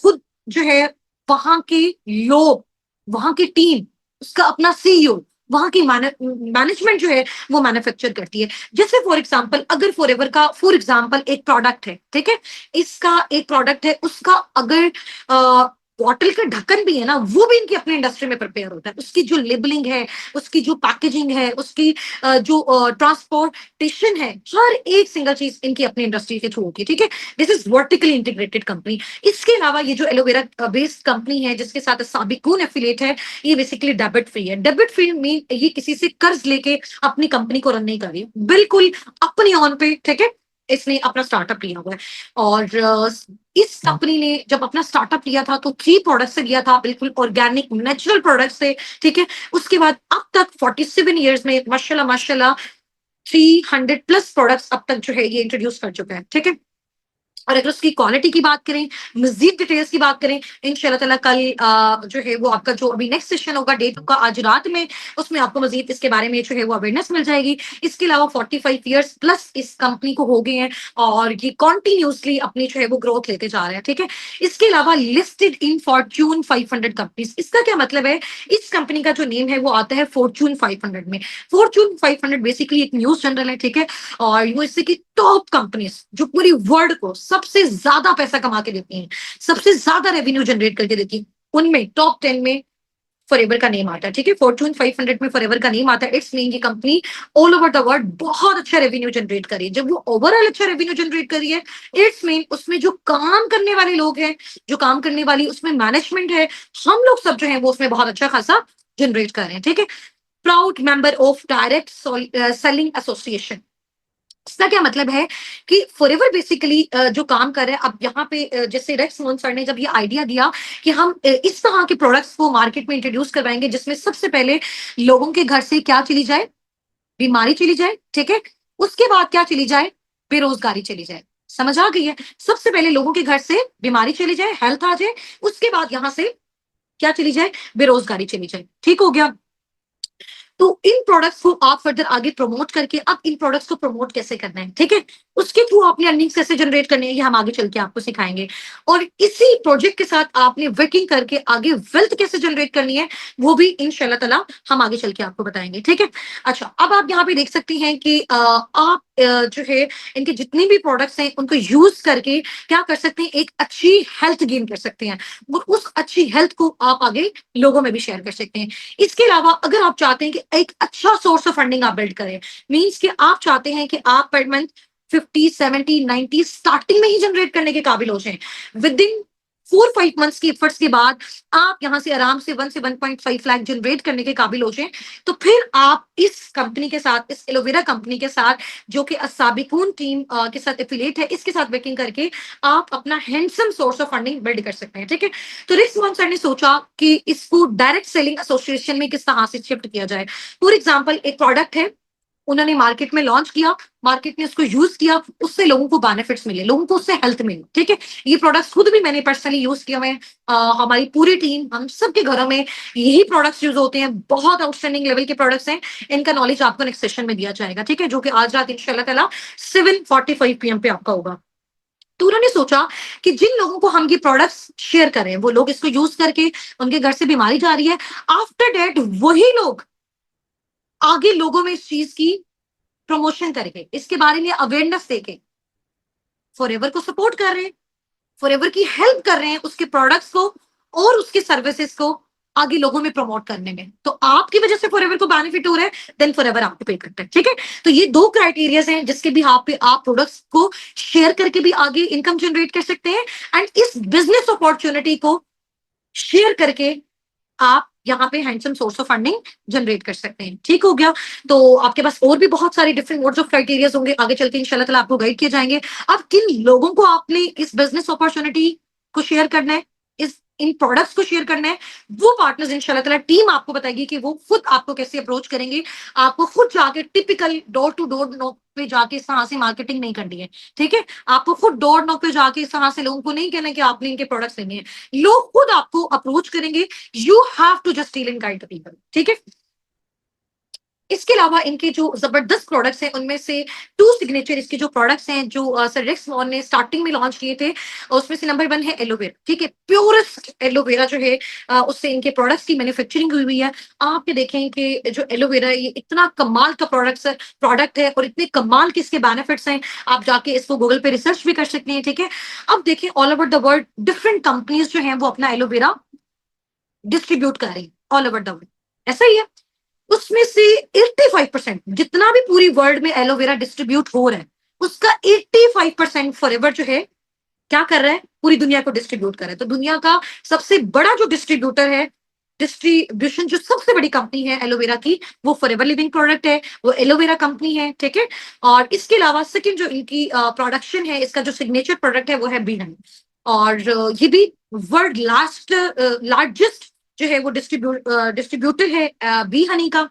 खुद जो है, वहां के लोग, वहां की टीम, उसका अपना सीईओ, वहां की मैनेजमेंट जो है वो मैन्युफैक्चर करती है। जैसे फॉर एग्जांपल, अगर फॉरएवर का फॉर एग्जांपल एक प्रोडक्ट है, ठीक है, इसका एक प्रोडक्ट है, उसका अगर बॉटल का ढक्कन भी है ना, वो भी इनकी अपनी इंडस्ट्री में प्रिपेयर होता है। उसकी जो लेबलिंग है, उसकी जो पैकेजिंग है, उसकी जो ट्रांसपोर्टेशन है, हर एक सिंगल चीज इनकी अपनी इंडस्ट्री के थ्रू होती है। ठीक है। This is vertically integrated company. इसके अलावा ये जो एलोवेरा बेस्ड कंपनी है जिसके साथ साबिकून एफिलिएट है, ये बेसिकली डेबिट फ्री है। डेबिट फ्री मीन ये किसी से कर्ज लेके अपनी कंपनी को रन नहीं कर रही है, बिल्कुल अपनी ऑन पे। ठीक है। इसने अपना स्टार्टअप लिया हुआ है। और इस कंपनी ने जब अपना स्टार्टअप लिया था तो 3 प्रोडक्ट से लिया था, बिल्कुल ऑर्गेनिक नेचुरल प्रोडक्ट से। ठीक है। उसके बाद अब तक 47 ईयर्स में माशाल्लाह माशाल्लाह 300+ प्रोडक्ट्स अब तक जो है ये इंट्रोड्यूस कर चुका है। ठीक है। और अगर उसकी क्वालिटी की बात करें, मज़ीद डिटेल्स की बात करें, इंशाल्लाह ताला कल जो है वो आपका जो अभी नेक्स्ट सेशन होगा डेट का आज रात में, उसमें आपको मज़ीद इसके बारे में जो है वो अवेयरनेस मिल जाएगी। इसके अलावा 45 इयर्स प्लस इस कंपनी को हो गए हैं और ये कंटिन्यूअसली अपनी जो है वो ग्रोथ लेते जा रहे हैं, ठीक है? इसके अलावा लिस्टेड इन फॉर्च्यून 500 कंपनीज़। इसका क्या मतलब है? इस कंपनी का जो नेम है वो आता है फॉर्च्यून 500 में। फॉर्च्यून 500 बेसिकली एक न्यूज़ जर्नल है, ठीक है? और यूएसए की टॉप कंपनीज जो पूरी वर्ल्ड को सबसे ज्यादा पैसा कमा के देती हैं, सबसे ज्यादा रेवेन्यू जनरेट करके देती हैं, उनमें टॉप 10 में फॉरएवर का नेम आता है, ठीक है? फॉर्च्यून 500 में फॉरएवर का नेम आता है। इट्स मीन ये company all over the world बहुत अच्छा रेवेन्यू जनरेट करी है। जब वो ओवरऑल अच्छा रेवेन्यू जनरेट करी है, इट्स मीन उसमें जो काम करने वाले लोग हैं, जो काम करने वाली उसमें मैनेजमेंट है, हम लोग सब जो है वो उसमें बहुत अच्छा खासा जनरेट कर रहे हैं, ठीक है? Proud member of direct selling association. इसका क्या मतलब है कि फॉरएवर बेसिकली जो काम कर रहे हैं अब यहाँ पे जैसे रेक्स मोहन सर ने जब ये आइडिया दिया कि हम इस तरह के प्रोडक्ट्स को मार्केट में इंट्रोड्यूस करवाएंगे जिसमें सबसे पहले लोगों के घर से क्या चली जाए, बीमारी चली जाए, ठीक है? उसके बाद क्या चली जाए, बेरोजगारी चली जाए। समझ आ गई है? सबसे पहले लोगों के घर से बीमारी चली जाए, हेल्थ आ जाए, उसके बाद यहां से क्या चली जाए, बेरोजगारी चली जाए। ठीक हो गया? तो इन प्रोडक्ट्स को आप फर्दर आगे प्रमोट करके अब इन प्रोडक्ट्स को प्रमोट कैसे करना है, ठीक है? उसके थ्रू आपने अर्निंग्स कैसे जनरेट करनी है, ये हम आगे चल के आपको सिखाएंगे। और इसी प्रोजेक्ट के साथ आपने वर्किंग करके आगे वेल्थ कैसे जनरेट करनी है, वो भी इंशाल्लाह ताला हम आगे चल के आपको बताएंगे, ठीक है? अच्छा, अब आप यहाँ पे देख सकती हैं कि आप जो है इनके जितने भी प्रोडक्ट्स हैं उनको यूज करके क्या कर सकते हैं, एक अच्छी हेल्थ गेन कर सकते हैं और उस अच्छी हेल्थ को आप आगे लोगों में भी शेयर कर सकते हैं। इसके अलावा अगर आप चाहते हैं कि एक अच्छा सोर्स ऑफ फंडिंग आप बिल्ड करें, मींस कि आप चाहते हैं कि आप पर मंथ 50, 70, 90 स्टार्टिंग में ही जनरेट करने के काबिल हो जाएं, विद इन 4-5 मंथ्स की एफर्ट्स के बाद आप यहां से आराम से 1 से 1.5 लाख जनरेट करने के काबिल हो जाएं, तो फिर आप इस कंपनी के साथ, इस एलोवेरा कंपनी के साथ जो कि असाबिकून टीम के साथ एफिलिएट है, इसके साथ वर्किंग करके आप अपना handsome source of funding build कर सकते हैं, ठीक है? तो रिस्क मोहन सर ने सोचा कि इसको डायरेक्ट सेलिंग एसोसिएशन में किस तरह से शिफ्ट किया जाए। फॉर एग्जाम्पल एक प्रोडक्ट है, उन्होंने मार्केट में लॉन्च किया, मार्केट ने उसको यूज किया, उससे लोगों को बेनिफिट्स मिले, लोगों को उससे हेल्थ मिली, ठीक है? ये प्रोडक्ट्स खुद भी मैंने पर्सनली यूज किए हुए हैं, हमारी पूरी टीम, हम सबके घरों में यही प्रोडक्ट्स यूज होते हैं, बहुत आउटस्टैंडिंग लेवल के प्रोडक्ट्स हैं। इनका नॉलेज आपको नेक्स्ट सेशन में दिया जाएगा, ठीक है? जो कि आज रात इंशाल्लाह ताला 7:45 PM पे आपका होगा। तो उन्होंने सोचा कि जिन लोगों को हम ये प्रोडक्ट्स शेयर करें, वो लोग इसको यूज करके उनके घर से बीमारी जा रही है, आफ्टर डेट वही लोग आगे लोगों में इस चीज की प्रमोशन करके, इसके बारे में अवेयरनेस देके फॉरएवर को सपोर्ट कर रहे हैं, फॉरएवर की हेल्प कर रहे हैं उसके प्रोडक्ट्स को और उसके सर्विसेज को आगे लोगों में प्रमोट करने में। तो आपकी वजह से फॉरएवर को बेनिफिट हो रहा है, देन फॉरएवर आपको पे करता है, ठीक है? तो ये दो क्राइटेरियाज हैं जिसके भी आप पे आप प्रोडक्ट्स को शेयर करके भी आगे इनकम जनरेट कर सकते हैं एंड इस बिजनेस अपॉर्चुनिटी को शेयर करके आप यहाँ पे handsome source of funding generate कर सकते हैं। ठीक हो गया? तो आपके पास और भी बहुत सारे डिफरेंट मोड्स ऑफ क्राइटेरियाज होंगे, आगे चल के इंशाल्लाह ताला आपको गाइड किए जाएंगे। अब किन लोगों को आपने इस बिजनेस अपॉर्चुनिटी को शेयर करना है, इस इन प्रोडक्ट्स को शेयर करना है, वो पार्टनर्स इंशाल्लाह ताला टीम आपको बताएगी कि वो खुद आपको कैसे अप्रोच करेंगे। आपको खुद जाके typical door to door knock पे जाके इस तरह से मार्केटिंग नहीं करनी है, ठीक है? आपको खुद डोर नॉक पे जाके इस तरह से लोगों को नहीं कहना कि आपने इनके प्रोडक्ट्स लेने हैं, लोग खुद आपको अप्रोच करेंगे। You have to just deal and guide the people, ठीक है? इसके अलावा इनके जो जबरदस्त प्रोडक्ट्स हैं उनमें से टू सिग्नेचर इसके जो प्रोडक्ट्स हैं जो सर रिक्स मॉन ने स्टार्टिंग में लॉन्च किए थे, उसमें से नंबर 1 है एलोवेरा, ठीक है? प्योरेस्ट एलोवेरा जो है उससे इनके प्रोडक्ट्स की मैन्युफैक्चरिंग हुई हुई है। आप ये देखें कि जो एलोवेरा ये इतना कमाल का प्रोडक्ट है और इतने कमाल के इसके बेनिफिट्स हैं, आप जाके इसको गूगल पे रिसर्च भी कर सकते हैं, ठीक है? अब देखें all over the world different companies जो हैं वो अपना एलोवेरा डिस्ट्रीब्यूट कर रही है ऑल ओवर द वर्ल्ड, ऐसा ही है। उसमें से 85% जितना भी पूरी वर्ल्ड में एलोवेरा डिस्ट्रीब्यूट हो रहा है, उसका 85% फॉरएवर जो है क्या कर रहा है, पूरी दुनिया को डिस्ट्रीब्यूट कर रहा है। तो दुनिया का सबसे बड़ा जो डिस्ट्रीब्यूटर है, डिस्ट्रीब्यूशन जो सबसे बड़ी कंपनी है एलोवेरा की, वो फॉरएवर लिविंग प्रोडक्ट है, वो एलोवेरा कंपनी है, ठीक है? और इसके अलावा सेकंड जो इनकी प्रोडक्शन है, इसका जो सिग्नेचर प्रोडक्ट है वो है बी हनी, और ये भी वर्ल्ड लार्जेस्ट जो है वो डिस्ट्रीब्यूटर है बी हनी का।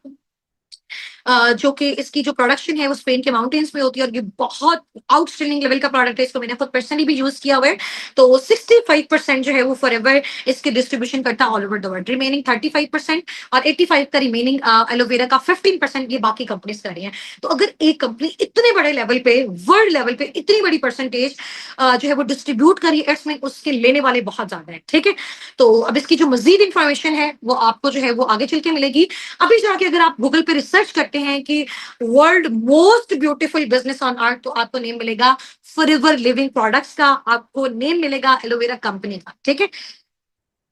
जो कि इसकी जो प्रोडक्शन है वो स्पेन के माउंटेन्स में होती है और ये बहुत आउटस्टैंडिंग लेवल का प्रोडक्ट है। इसको मैंने खुद पर्सनली भी यूज किया हुआ है। तो 65% जो है वो फॉरएवर इसकी डिस्ट्रीब्यूशन करता है all over the world. Remaining 35% और 85 का रिमेनिंग एलोवेरा का 15% ये बाकी कंपनीज कर रही हैं। तो अगर एक कंपनी इतने बड़े लेवल पे, वर्ल्ड लेवल पे इतनी बड़ी परसेंटेज जो है वो डिस्ट्रीब्यूट करी एड्स में, उसके लेने वाले बहुत ज्यादा है। ठीक है, तो अब इसकी जो मजीद इंफॉर्मेशन है वो आपको जो है वो आगे चल के मिलेगी। अभी जाके अगर आप गूगल पे रिसर्च करते हैं कि world most beautiful business on earth, तो आपको नेम मिलेगा फॉरएवर लिविंग प्रोडक्ट्स का, आपको नेम मिलेगा एलोवेरा कंपनी का। ठीक है,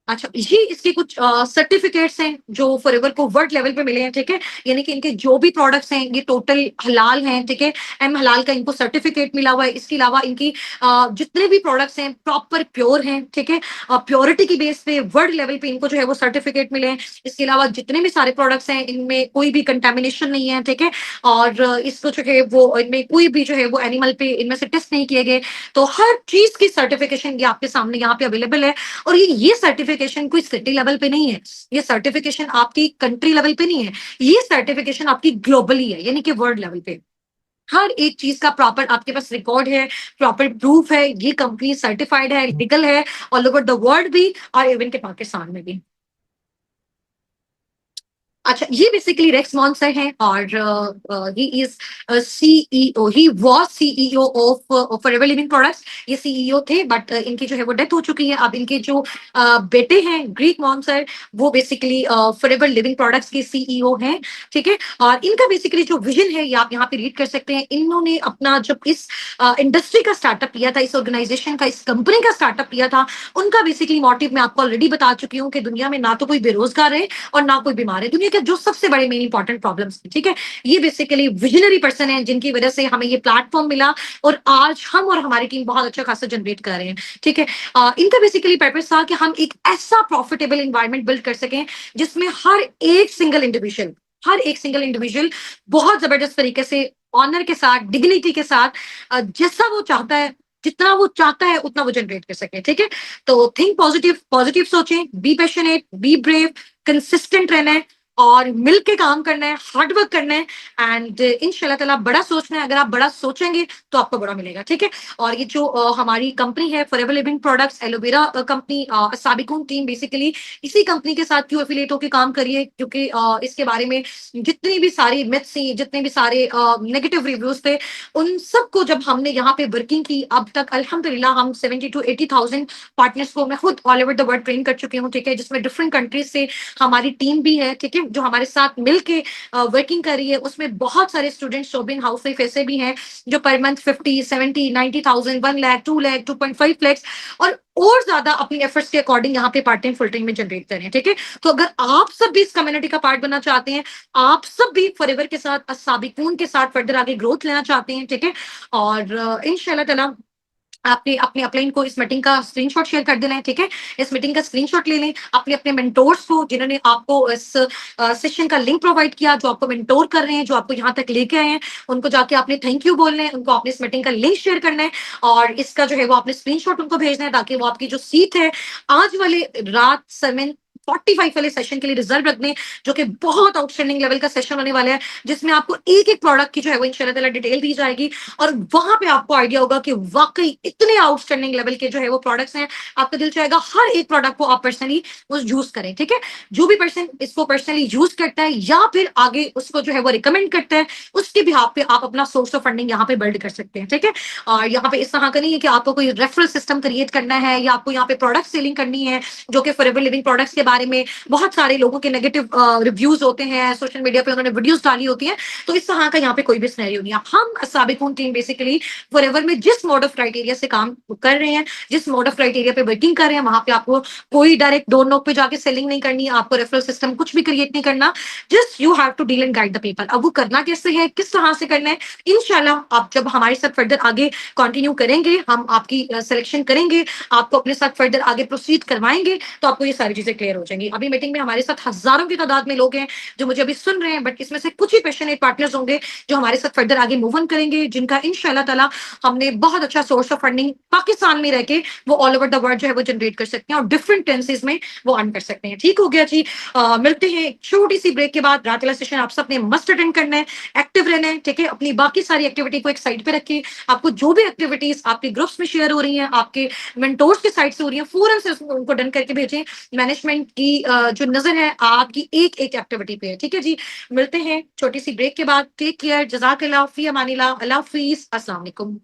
अच्छा, ये इसके कुछ सर्टिफिकेट्स हैं जो फॉरएवर को वर्ल्ड लेवल पे मिले हैं। ठीक है, यानी कि इनके जो भी प्रोडक्ट्स हैं ये टोटल हलाल हैं। ठीक है, एम हलाल का इनको सर्टिफिकेट मिला हुआ है। इसके अलावा इनकी जितने भी प्रोडक्ट्स हैं प्रॉपर प्योर हैं। ठीक है, प्योरिटी की बेस पे वर्ल्ड लेवल पे इनको जो है वो सर्टिफिकेट मिले हैं। इसके अलावा जितने भी सारे प्रोडक्ट्स हैं इनमें कोई भी कंटेमिनेशन नहीं है। ठीक है, और इसको जो है वो इनमें कोई भी जो है वो एनिमल पे इनमें से टेस्ट नहीं किए गए। तो हर चीज की सर्टिफिकेशन ये आपके सामने यहाँ पे अवेलेबल है। और ये सर्टिफिकेशन कोई सिटी लेवल पे नहीं है, ये सर्टिफिकेशन आपकी कंट्री लेवल पे नहीं है, ये सर्टिफिकेशन आपकी ग्लोबली है, यानी कि वर्ल्ड लेवल पे हर एक चीज का प्रॉपर आपके पास रिकॉर्ड है, प्रॉपर प्रूफ है, ये कंपनी सर्टिफाइड है, लीगल है ऑल ओवर द वर्ल्ड भी और इवन के पाकिस्तान में भी। अच्छा, ये बेसिकली रेक्स मॉन्सर हैं और he is CEO, he was CEO of forever living products. ये सीईओ थे बट इनकी जो है वो डेथ हो चुकी है। अब इनके जो बेटे हैं ग्रीक मॉन्सर, वो बेसिकली फॉरएवर लिविंग प्रोडक्ट्स के सीईओ हैं। ठीक है, और इनका बेसिकली जो विजन है ये आप यहाँ पे रीड कर सकते हैं। इन्होंने अपना जब इस इंडस्ट्री का स्टार्टअप किया था, इस ऑर्गेनाइजेशन का, इस कंपनी का स्टार्टअप किया था, उनका बेसिकली मोटिव मैं आपको ऑलरेडी बता चुकी हूँ कि दुनिया में ना तो कोई बेरोजगार है और ना कोई बीमार है। दुनिया के जो सबसे बड़े मेन इंपॉर्टेंट प्रॉब्लम्स, ठीक है, ये बेसिकली विजनरी पर्सन है जिनकी वजह से हमें ये प्लेटफॉर्म मिला और आज हम और हमारी टीम बहुत अच्छा खासा जनरेट कर रहे हैं। ठीक है, इनका बेसिकली पर्पस था कि हम एक ऐसा प्रॉफिटेबल एनवायरनमेंट बिल्ड कर सकें जिसमें हर एक सिंगल इंडिविजुअल बहुत जबरदस्त तरीके से ऑनर के साथ, डिग्निटी के साथ, जैसा वो चाहता है, जितना वो चाहता है उतना वो जनरेट कर सके। ठीक है, तो थिंक पॉजिटिव, पॉजिटिव सोचें, be passionate, be brave, consistent रहना है और मिल के काम करना है, हार्ड वर्क करना है एंड इंशाल्लाह ताला बड़ा सोचना है। अगर आप बड़ा सोचेंगे तो आपको बड़ा मिलेगा। ठीक है, और ये जो हमारी कंपनी है forever living products aloe vera company, साबिकुन टीम बेसिकली इसी कंपनी के साथ क्यों एफिलिएट होकर काम करिए, क्योंकि इसके बारे में जितनी भी सारी मिथ्स थी, जितने भी सारे नेगेटिव रिव्यूज थे, उन सबको जब हमने यहाँ पे वर्किंग की, अब तक अल्हम्दुलिल्लाह हम 70 to 80,000 पार्टनर्स को मैं खुद all over the world train कर चुकी हूँ। ठीक है, जिसमें डिफरेंट कंट्रीज से हमारी टीम भी है। ठीक है, जो हमारे साथ मिलके वर्किंग कर रही है, उसमें बहुत सारे स्टूडेंट्स शॉपिंग हाउस वाइफ ऐसे भी हैं जो पर मंथ 50, 70, 90,000, 1 लाख, 2 लाख, 2.5 लाख और ज्यादा अपनी एफर्ट्स के अकॉर्डिंग यहाँ पे पार्ट टाइम फुल टाइम में जनरेट करें। ठीक है, तो अगर आप सब भी इस कम्युनिटी का पार्ट बनना चाहते हैं, आप सब भी फॉरएवर के साथ, साबिकून के साथ फर्दर आगे ग्रोथ लेना चाहते हैं, ठीक है, और इंशाल्लाह ताला आपने अपने अपलाइन को इस मीटिंग का स्क्रीनशॉट शेयर कर देना है। ठीक है, इस मीटिंग का स्क्रीनशॉट ले लें, अपने अपने मेंटोर्स को जिन्होंने आपको इस सेशन का लिंक प्रोवाइड किया, जो आपको मेंटोर कर रहे हैं, जो आपको यहाँ तक लेके आए हैं, उनको जाके आपने थैंक यू बोलना है, उनको आपने इस मीटिंग का लिंक शेयर करना है और इसका जो है वो आपने स्क्रीनशॉट उनको भेजना है ताकि वो आपकी जो सीट है आज वाले रात 7:45 वाले सेशन के लिए रिजर्व रख दें, जो कि बहुत आउटस्टैंडिंग लेवल का सेशन होने वाला है, जिसमें आपको एक एक प्रोडक्ट की जो है वो इंशाल्लाह ताला डिटेल दी जाएगी और वहां पे आपको आइडिया होगा कि वाकई इतने आउटस्टैंडिंग लेवल के जो है वो प्रोडक्ट्स हैं। आपका दिल चाहेगा हर एक प्रोडक्ट को आप पर्सनली यूज करें। ठीक है, जो भी पर्सन इसको पर्सनली यूज करता है या फिर आगे उसको जो है वो रिकमेंड करता है, उसके बिहाफ पे आप अपना सोर्स ऑफ फंडिंग यहाँ पे बिल्ड कर सकते हैं। ठीक है, और यहाँ पे इस तरह का नहीं है कि आपको कोई रेफरल सिस्टम क्रिएट करना है या आपको यहाँ पे प्रोडक्ट सेलिंग करनी है, जो कि फॉरएवर लिविंग प्रोडक्ट्स के बारे में बहुत सारे लोगों के नेगेटिव रिव्यूज होते हैं, सोशल मीडिया पे उन्होंने वीडियोस डाली होती हैं, तो इस तरह का यहाँ पे कोई भी सिनेरियो नहीं है। हम साबिकून टीम बेसिकली फॉरएवर में जिस मोड ऑफ क्राइटेरिया से काम कर रहे हैं, जिस मोड ऑफ क्राइटेरिया पे वर्किंग कर रहे हैं, वहां पे आपको कोई डायरेक्ट डोर नॉक पे जाके सेलिंग नहीं करनी है, आपको रेफरल सिस्टम कुछ भी क्रिएट नहीं करना, just you have to deal and guide the people. अब वो करना कैसे है, किस तरह से करना है, इंशाल्लाह आप जब हमारे साथ फर्दर आगे कंटिन्यू करेंगे, हम आपकी सिलेक्शन करेंगे, आपको अपने साथ फर्दर आगे प्रोसीड करवाएंगे, तो आपको ये सारी चीजें क्लियर हो जाएंगी। अभी मीटिंग में हमारे साथ हजारों की तादाद में लोग हैं जो मुझे अभी सुन रहे हैं, बट इसमें से कुछ ही पैशनेट पार्टनर्स होंगे जो हमारे साथ फर्दर आगे मूव ऑन करेंगे, जिनका इंशाल्लाह ताला हमने बहुत अच्छा सोर्स ऑफ फंडिंग पाकिस्तान में रह के वो ऑल ओवर द वर्ल्ड जो है वो जनरेट कर सकते हैं और डिफरेंट टेंसेज में वो अर्न कर सकते हैं। ठीक हो गया जी। मिलते हैं एक छोटी सी ब्रेक के बाद। रात वाला सेशन आप सबने मस्ट अटेंड करना है, एक्टिव रहना है, ठीक है। अपनी बाकी सारी एक्टिविटी को एक साइड पे रखिए। आपको जो भी एक्टिविटीज आपके ग्रुप्स में शेयर हो रही हैं, आपके मेंटोर्स के साइड से हो रही हैं, फौरन से उनको डन करके भेजें। मैनेजमेंट की जो नजर है आपकी एक एक एक्टिविटी पे है, ठीक है जी। मिलते हैं छोटी सी ब्रेक के बाद। टेक केयर, जजाकल्लाह, फी अमानिल्लाह, अल्लाह हाफिज, अस्सलाम वालेकुम।